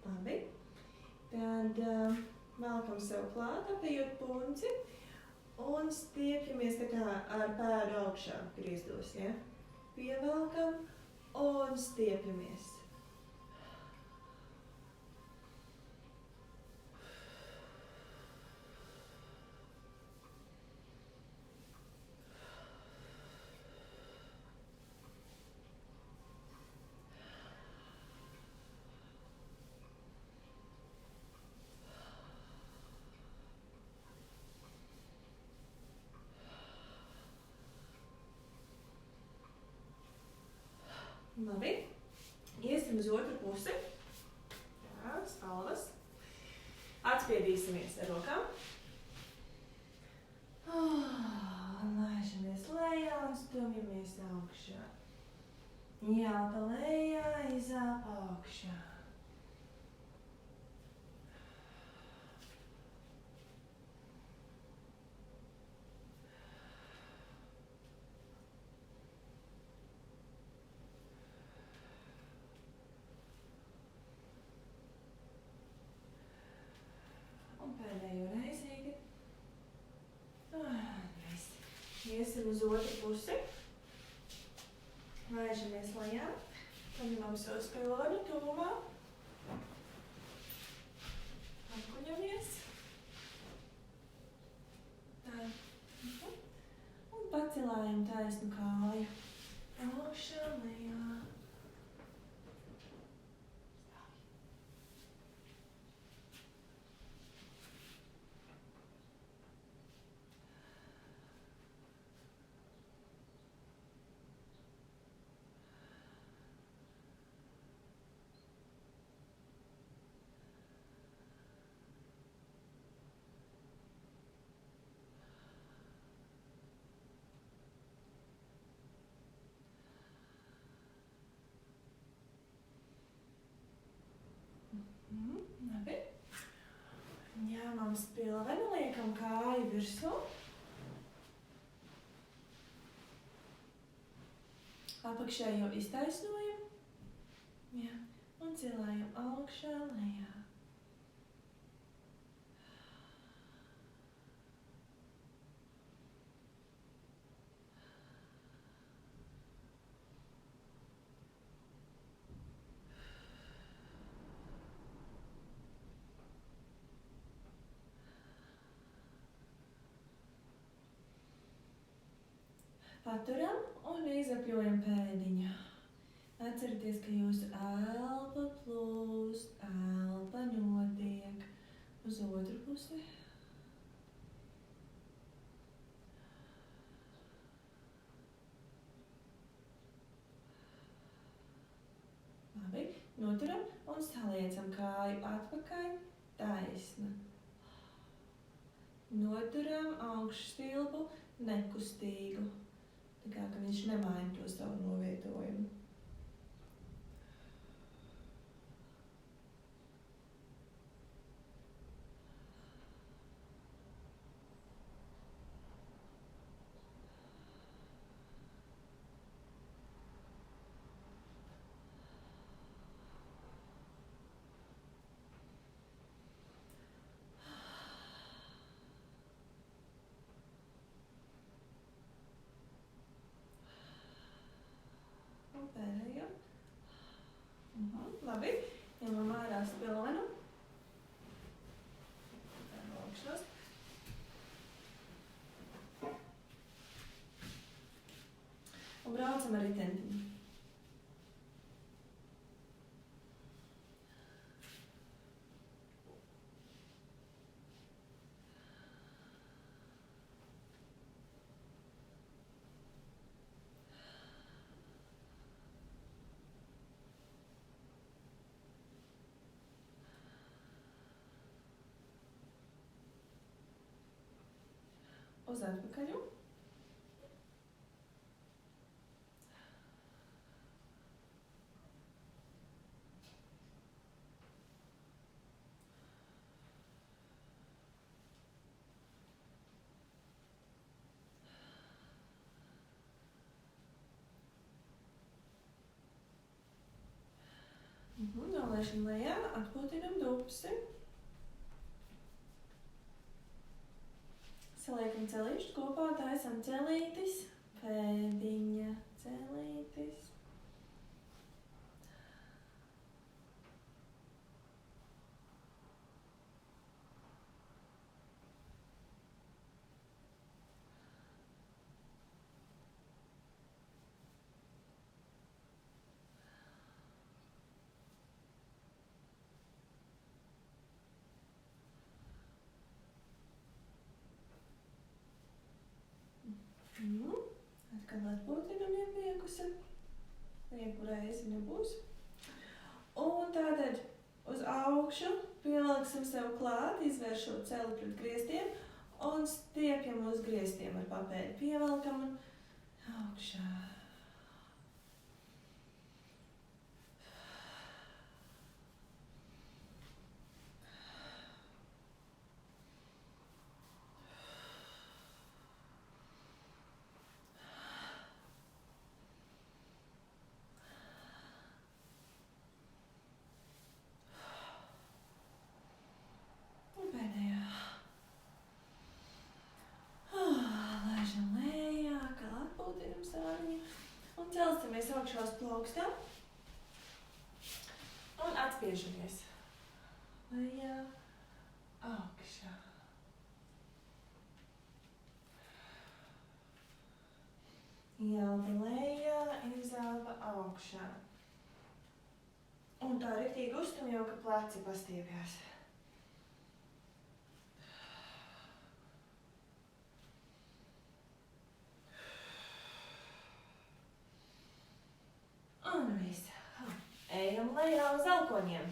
Labi. Tad velkam sev klāt, apējot punci un stiepjamies tā kā ar pēdu augšā griezdos, ja? Pievelkam un stiepjamies. Labi, iesim uz otru pusi. Jā, spalvas. Atspiedīsimies ar rokām. Laižamies lejā un stumjamies augšā. Jāpa lejā, izāpa augšā. Pēdējo reizīti. Iesim uz otru pusi. Laižamies lejā. Paņemam savu spilvenu tuvumā. Atkuļamies. Tā. Un pacilājam taisnu kāju. Augšā lejā. Labi. Ņemam spilveni, liekam kāju virsū. Apakšējo iztaisnojam. Jā. Un cilājam augšā, lejā. Paturam un izapļojam pēdiņā. Atcerieties, ka jūsu elpa plūst, elpa notiek uz otru pusi. Labi, noturam un saliecam kāju atpakaļ, taisna. Noturam augšstilpu nekustīgu. Tā kā, ka viņš nemaina to savu novietojumu. Pēdējo. Labi, ņemam ārā spilvenu. Augšos. Un braucam ar ritentiņu. uz atpakaļu. Nolaišam lejā, atpūtinam dupsi. Saliekam celīšus kopā, taisam celītis, pēdiņa celītis. Atkal atpūtinam iepiekusi. Lieku reizi nebūs. Un tātad uz augšu pieliksim sev klāt, izvēršot celi pret griestiem un stiepjam uz griestiem ar papēdi. Pievelkam un augšā. Un celsimies augšā uz plaukstām un atspiežamies. Lejā, augšā. Ielpa lejā, izelpa augšā. Un tā riktīgi uztumjam, ka pleci pastiepjās. Un viss. Ejam lejā uz elkoņiem.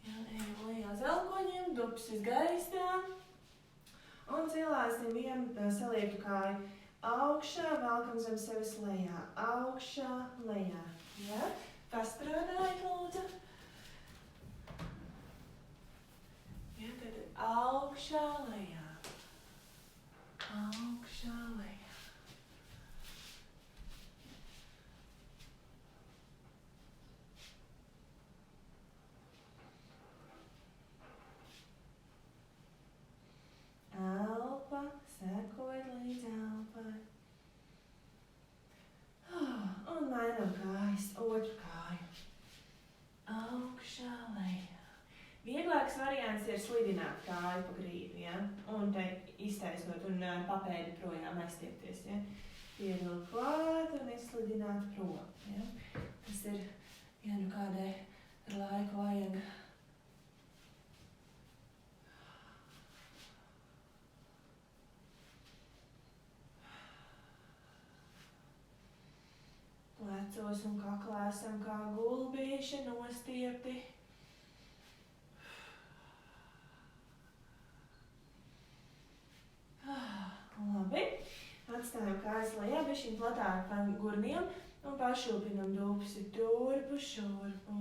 Ejam lejā uz elkoņiem, dupsis gaisā. Un cilāsim vienu saliektu kāju augšā, velkam zem sevis lejā. Augšā, lejā. Ja? Pastrādājiet, lūdzu. Ja, tad augšā, lejā. Augšā, lejā. Elpa, sekojiet līdz elpai. Un mainam kājas, otru kāju. Augšā, lejā. Vieglāks variants ir slidināt kāju pa grīdu, ja? Un te iztaisnot un papēdi projām aizstiepties, ja? Pievilkt klāt un izslidināt prom, ja? Tas ir, ja nu kādai ar laiku vajag. Plecos un kaklā esam kā gulbīši nostiepti. Labi. Atstājam kājas lejā, bišķiņ platāk pa gurniem un pašūpinam dupsi turpu, šurpu.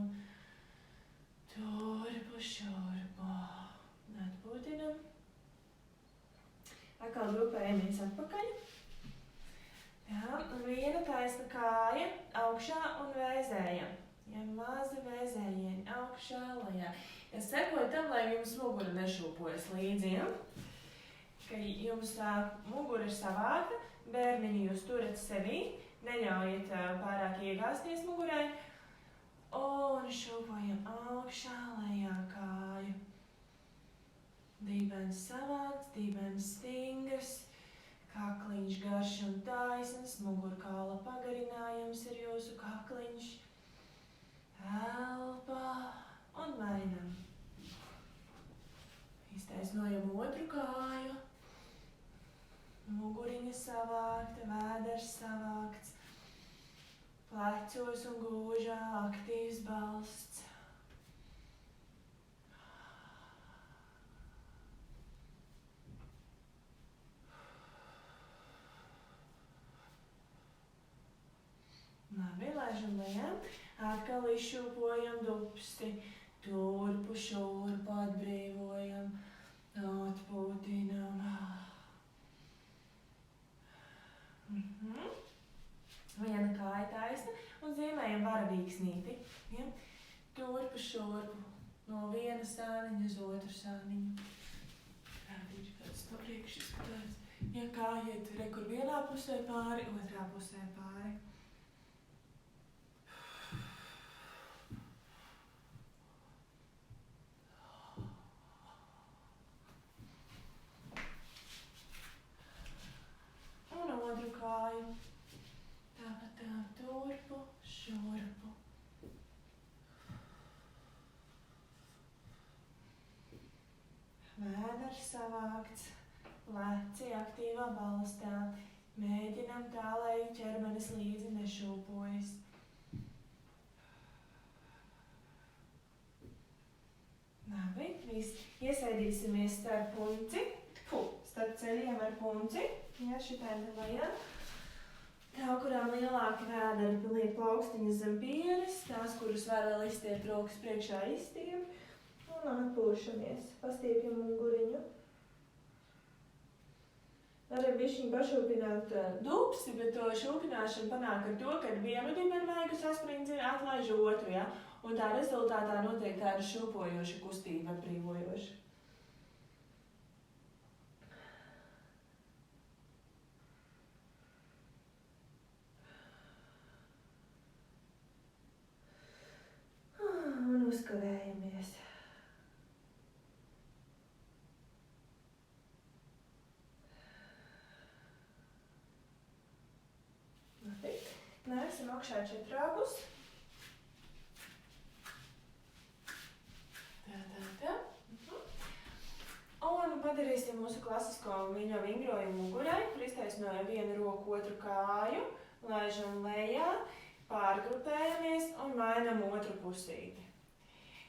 Turpu, šurpu. Atpūtinam. Atkal grupējamies atpakaļ. Jā, un viena taisna kāja augšā un vēzējam. Ja mazi vēzējieni augšā, lejā. Ja sekojat tam, lai jums mugura nešūpojas līdzi, ja? Ka jums mugura ir savāta, bērniņu jūs turat sevī, neļaujiet pārāk iegāzties mugurai. Un šūpojam augšā, lejā kāju. Dibens savāks, dibens stingrs. Kakliņš garš un taisns, mugurkaula pagarinājums ir jūsu kakliņš. Elpa un mainam. Iztaisnojam otru kāju. Muguriņa savākta, vēders savākts. Plecos un gūžā aktīvs balsts. Labi, laižam lejā. Atkal izšūpojam dupsti. Turpu, šurpu atbrīvojam. Atpūtinam. Viena kāja taisna un zīmējam varavīksnīti. Ja? Turpu, šurpu. No viena sāniņa uz otru sāniņu. Rādīšu, kāds to priekš izskatās. Ja kāja iet rekur vienā pusē pāri, otrā pusē pāri. Un otru kāju. Tāpat turpu, šurpu. Vēders savākts, leci aktīvā balstā. Mēģinam tā, lai ķermenis līdzi nešūpojas. Labi, iesaidīsimies starp punci. Starp ceļiem ar punci. Jā, šitādi lejā. Tā, kurām lielāki vēderi liek plaukstiņas zem pieres. Tās, kuras var vēl izstiep rokas priekšā izstiep. Un atpūšamies. Pastiepjam muguriņu. Varam bišķiņ pašūpināt dupsi, bet to šūpināšanu panāk ar to, ka vienu dibenvaigu sasprindzina, atlaiž otru, ja? Un tā rezultātā notiek tāda šūpojoša kustība, atbrīvojoša. Un uzkavējamies. Nēsim augšā četrāpus. Tā. Un padarīsim mūsu klasisko viņa vingrojumu mugurai, kur iztaisnojam vienu roku, otru kāju, laižam lejā, pārgrupējamies un mainam otru pusīti.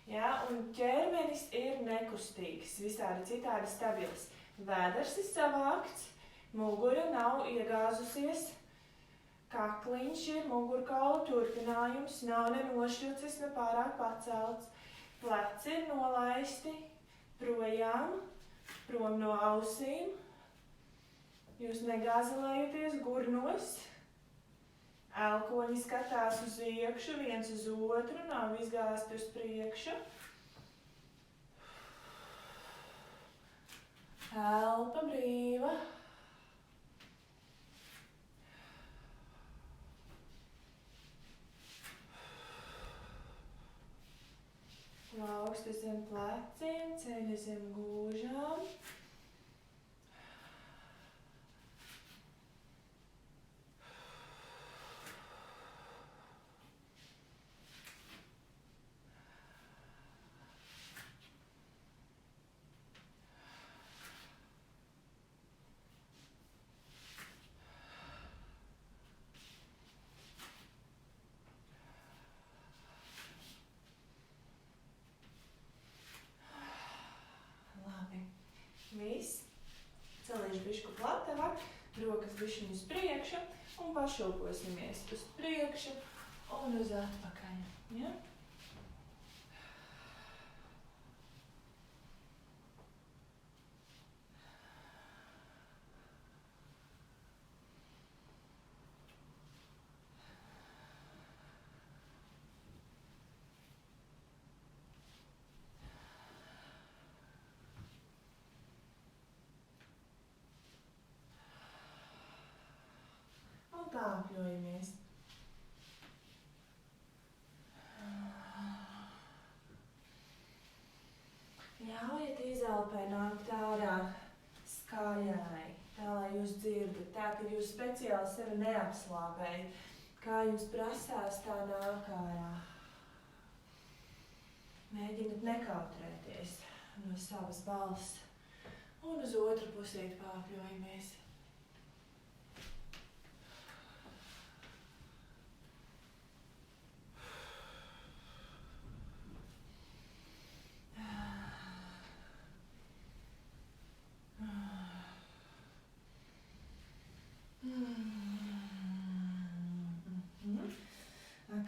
Ja, un ķermenis ir nekustīgs, visādi citādi stabils. Vēders ir savākts, mugura nav iegāzusies. Kakliņš ir mugurkaula turpinājums, nav ne nošļucis, ne pārāk pacelts. Pleci ir nolaisti projām, prom no ausīm. Jūs negāzelējaties gurnos. Elkoņi skatās uz iekšu, viens uz otru, nav izgāzti uz priekšu. Elpa brīva. Plauksti zem pleciem, ceļi zem gūžām. Viss. Celīšu bišku platavāk, rokas bišķiņu uz priekšu un pašūposimies uz priekšu un uz atpakaļ. Ja? Tāpļojamies. Ļaujiet izelpē nākt ārā skaļai, tā lai jūs dzirdat, tā ka jūs speciāli sevi neapslāpējat. Kā jums prasās, tā nāk ārā. Mēģināt nekautrēties no savas balss un uz otru pusīt pārpļojamies.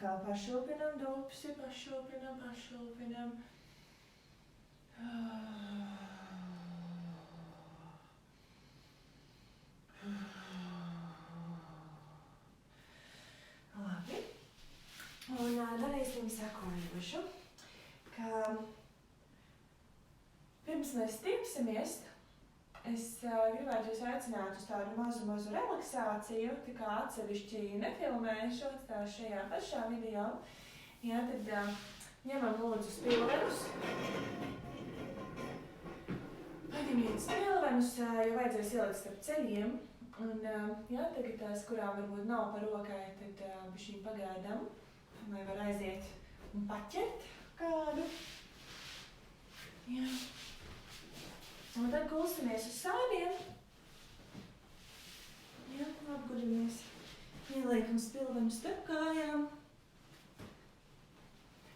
Atkal pašūpinam dupsi, pašūpinam. Labi. Un darīsim sekojošu, ka pirms mēs tiksimies, es gribētu jūs aicināt uz tādu mazu relaksāciju, tā kā atsevišķi nefilmēšu, atstāšu šajā pašā video. Jā, tad ņemam lūdzu spilvenus. Paņemiet spilvenus, jo vajadzēs ielikt starp ceļiem. Un, jā, tagad tās, kurām varbūt nav par rokai, tad bišķiņ pagaidām, lai var aiziet un paķert kādu. Jā. Un tad gulstamies uz sādiem. Jā, apguļamies. Ieliekam spilvenus starp kājām.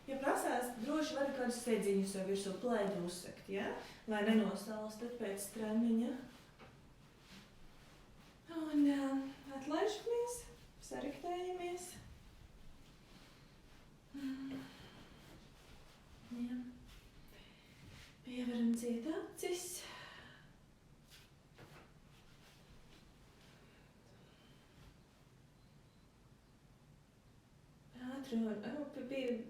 Ja prasās, droši var kādus sēdziņus vai virsū plēdu uzsekt, ja? Lai nenosālstat pēc treniņa. Un atlaižamies, sariktējamies. Jā. Pievaram ciet acis.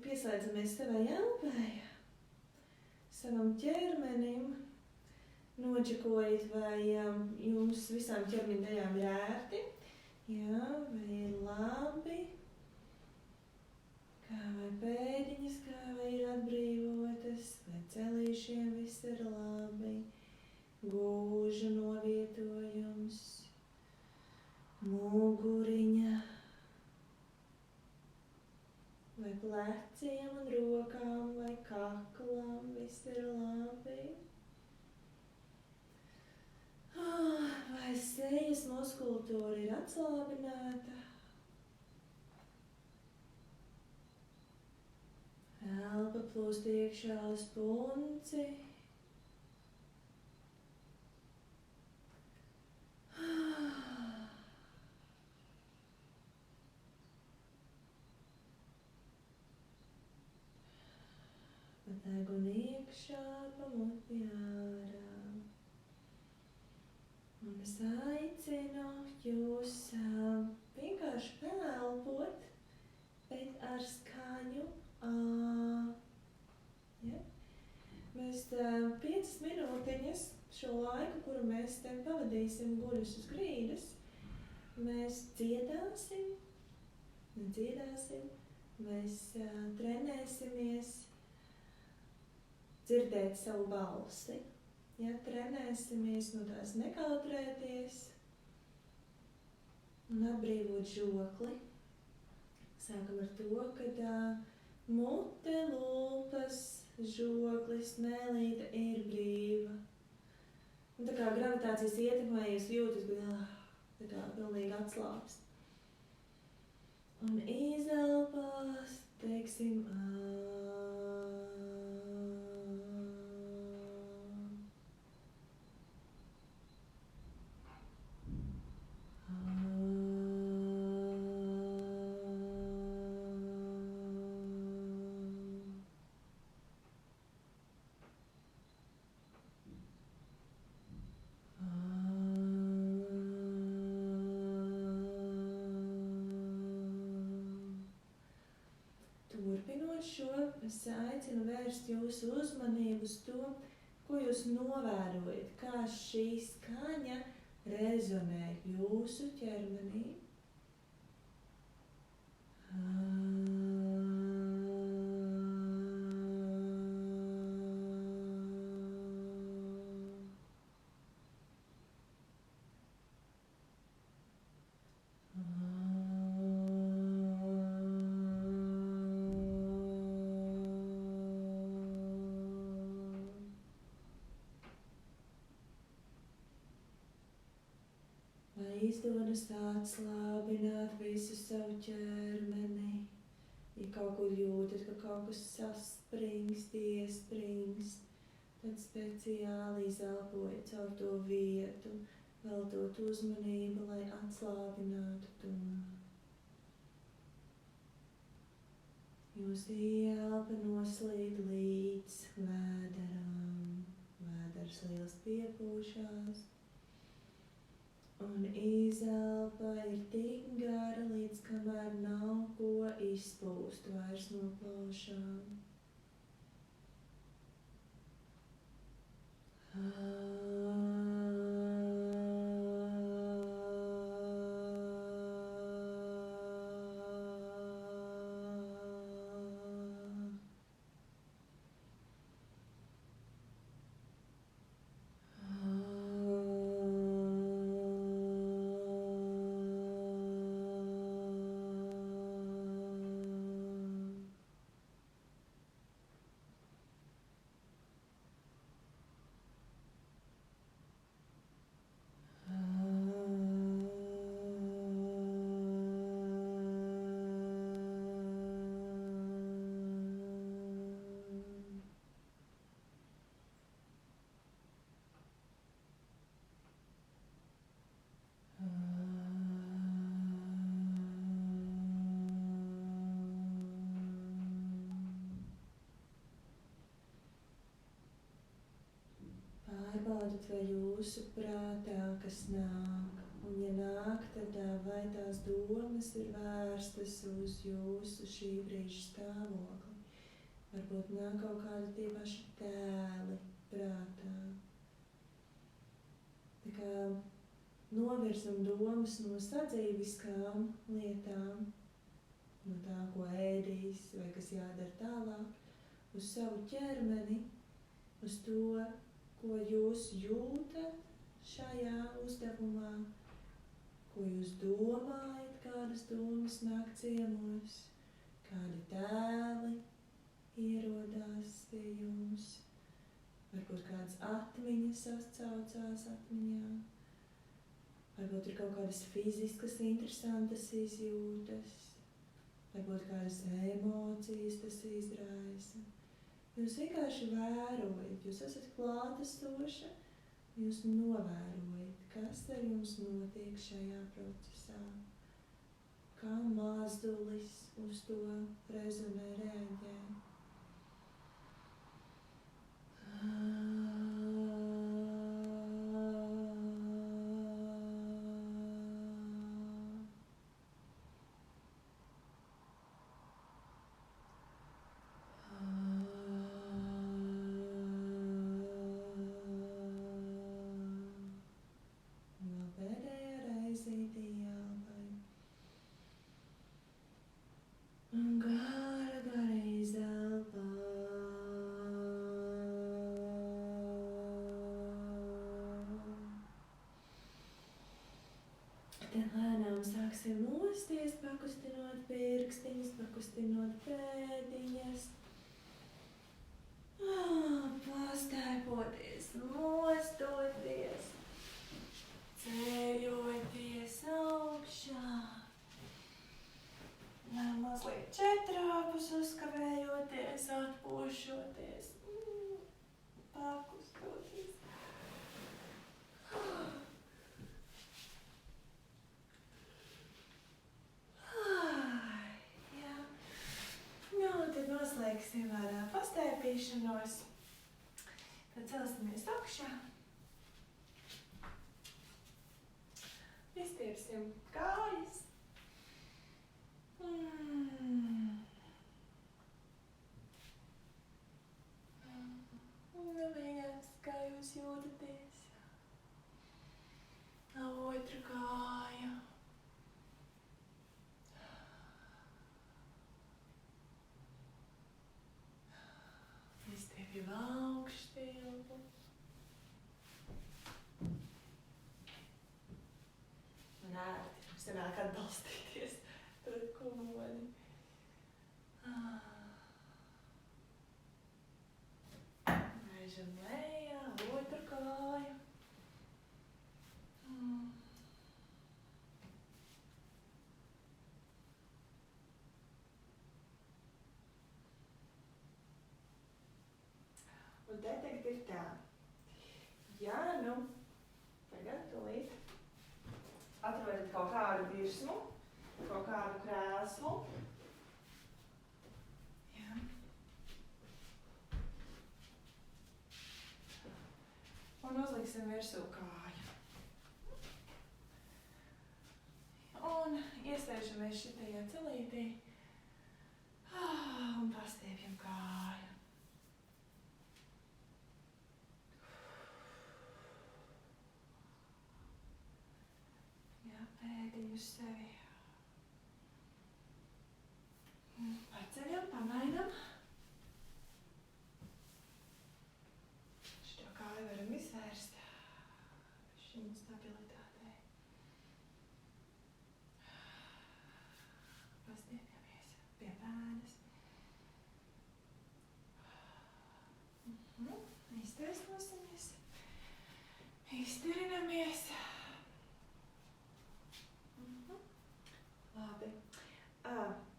Pieslēdzamies savai elpai, savam ķermenim. Nočekojiet, vai jums visām ķermeņa daļām ir ērti. Jā, vai ir labi. Kā vai pēdiņas, kā vai ir atbrīvotas, vai celīšiem viss ir labi. Gūžu novietojums, muguriņa. Vai pleciem un rokām, vai kaklam, viss ir labi. Vai sejas muskultūra ir atslābināta. Elpa plūst iekšā uz punci. Patēgun iekšā, pamutni ārā. Un es aicinu jūs vienkārši pelpot, bet ar skaņu ā. Ja? Mēs 5 minūtiņas šo laiku, kuru mēs te pavadīsim guļus uz grīdas, mēs dziedāsim, mēs trenēsimies dzirdēt savu balsi. Ja, trenēsimies no tās nekautrēties un atbrīvot žokli. Sākam ar to, kad mute, lūpas, žoklis, mēlīte ir brīva. Un tā kā gravitācijas ietekmē jūs jūtas, bet tā kā pilnīgi atslābst. Un izelpās, teiksim, es aicinu vērst jūsu uzmanību uz to, ko jūs novērojat, kā šī skaņa rezonē jūsu ķermenī. Izdodas atslābināt visu savu ķermeni. Ja kaut kur jūtat, ka kaut kas saspringst, iespringst, tad speciāli izelpojat caur to vietu, veltot uzmanību, lai atslābinātu to. Jūsu ielpa noslīd līdz vēderam. Vēders liels piepūšās. Un izelpa ir tik gara, līdz kamēr nav ko izpūst vairs no plaušām. Pārbaudiet, vai jūsu prātā kas nāk, un ja nāk, tad vai tās domas ir vērstas uz jūsu šī brīža stāvokli. Varbūt nāk kaut kādi tie paši tēli prātā. Tā kā novirzam domas no sadzīviskām lietām, no tā, ko ēdīs vai kas jādara tālāk, uz savu ķermeni, uz to, ko jūs jūtat šajā uzdevumā, ko jūs domājat, kādas domas nāk ciemos, kādi tēli ierodās pie jums, varbūt kādas atmiņas atcaucās atmiņā, varbūt ir kaut kādas fiziskas interesantas izjūtas, varbūt kādas emocijas tas izraisa. Jūs vienkārši vērojat, jūs esat klātesoša, jūs novērojat, kas ar jums notiek šajā procesā, kā mazulis uz to rezonē, reaģē. Lēnām sāksim mosties, pakustinot pirkstiņas, pakustinot pēdiņas. Pastaipoties, mostoties, ceļoties augšā. Mazliet četrāpus uzkavējoties, atpūšoties, pakustoties. Tad noslēgsim ar pastaipīšanos, tad celsimies augšā, izstiepsim kājas, mēģināt, kā jūs jūtaties, otru kāju. Izstiepjam augšstilpu. Un ērti sanāk atbalstīties pret komodi. Lēžam lejā, otru kāju. Un te tagad ir tā. Ja tagad tūlīt atrodat kaut kādu virsmu, kaut kādu krēslu, Un uzliksim virsū kāju. Un iesēžamies šitajā celītī. Un pastiepjam kāju. Jā, pēdiņu sevi. Paceļam, pamainam. Šito kāju varam izvērst. Šīm stabilitātei. Pastiepjamies pie pēdas. Iztaisnosimies. Iztirinamies. Labi.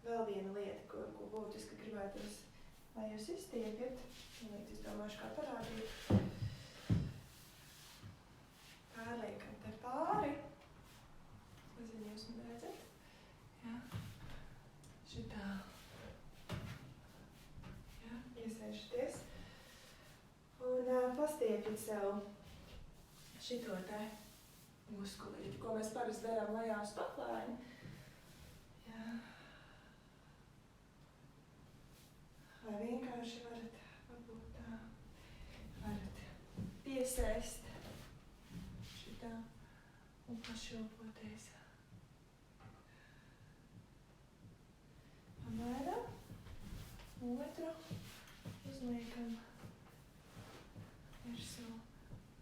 Vēl viena lieta, ko būtiski gribētos, lai jūs izstiepjat. Es domāšu, kā parādīt. Pārliekam te pāri. Nezinu, jūs man redzat? Jā. Šitā. Jā, iesēžaties. Un pastiepjat sev šito te muskulīti, ko mēs parasti darām lejā uz paklājiņa. Jā. Vai vienkārši varat varbūt tā, varat piesēst šitā un pašilpoties. Pamēram, otru uzliekam virsū,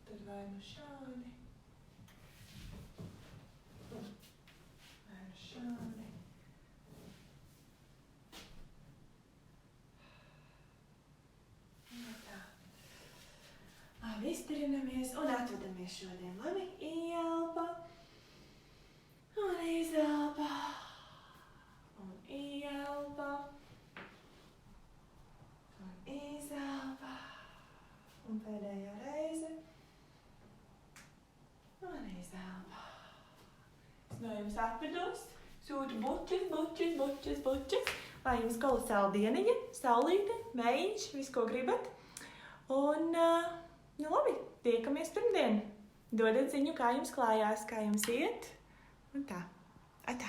tad vai nu šādi, vai nu šādi. Labi, iztirinamies un atvedamies šodien. Labi, ieelpa un izelpa un ieelpa un izelpa un pēdējā reize un izelpa. Es no jums atvedos, sūtu bučas, bučas, bučas, bučas, lai jums kolosāla dieniņa, saulīte, mējiņš, visu, ko gribat. Un nu labi, tiekamies pirmdien. Dodiet ziņu, kā jums klājās, kā jums iet. Un tā. Atā.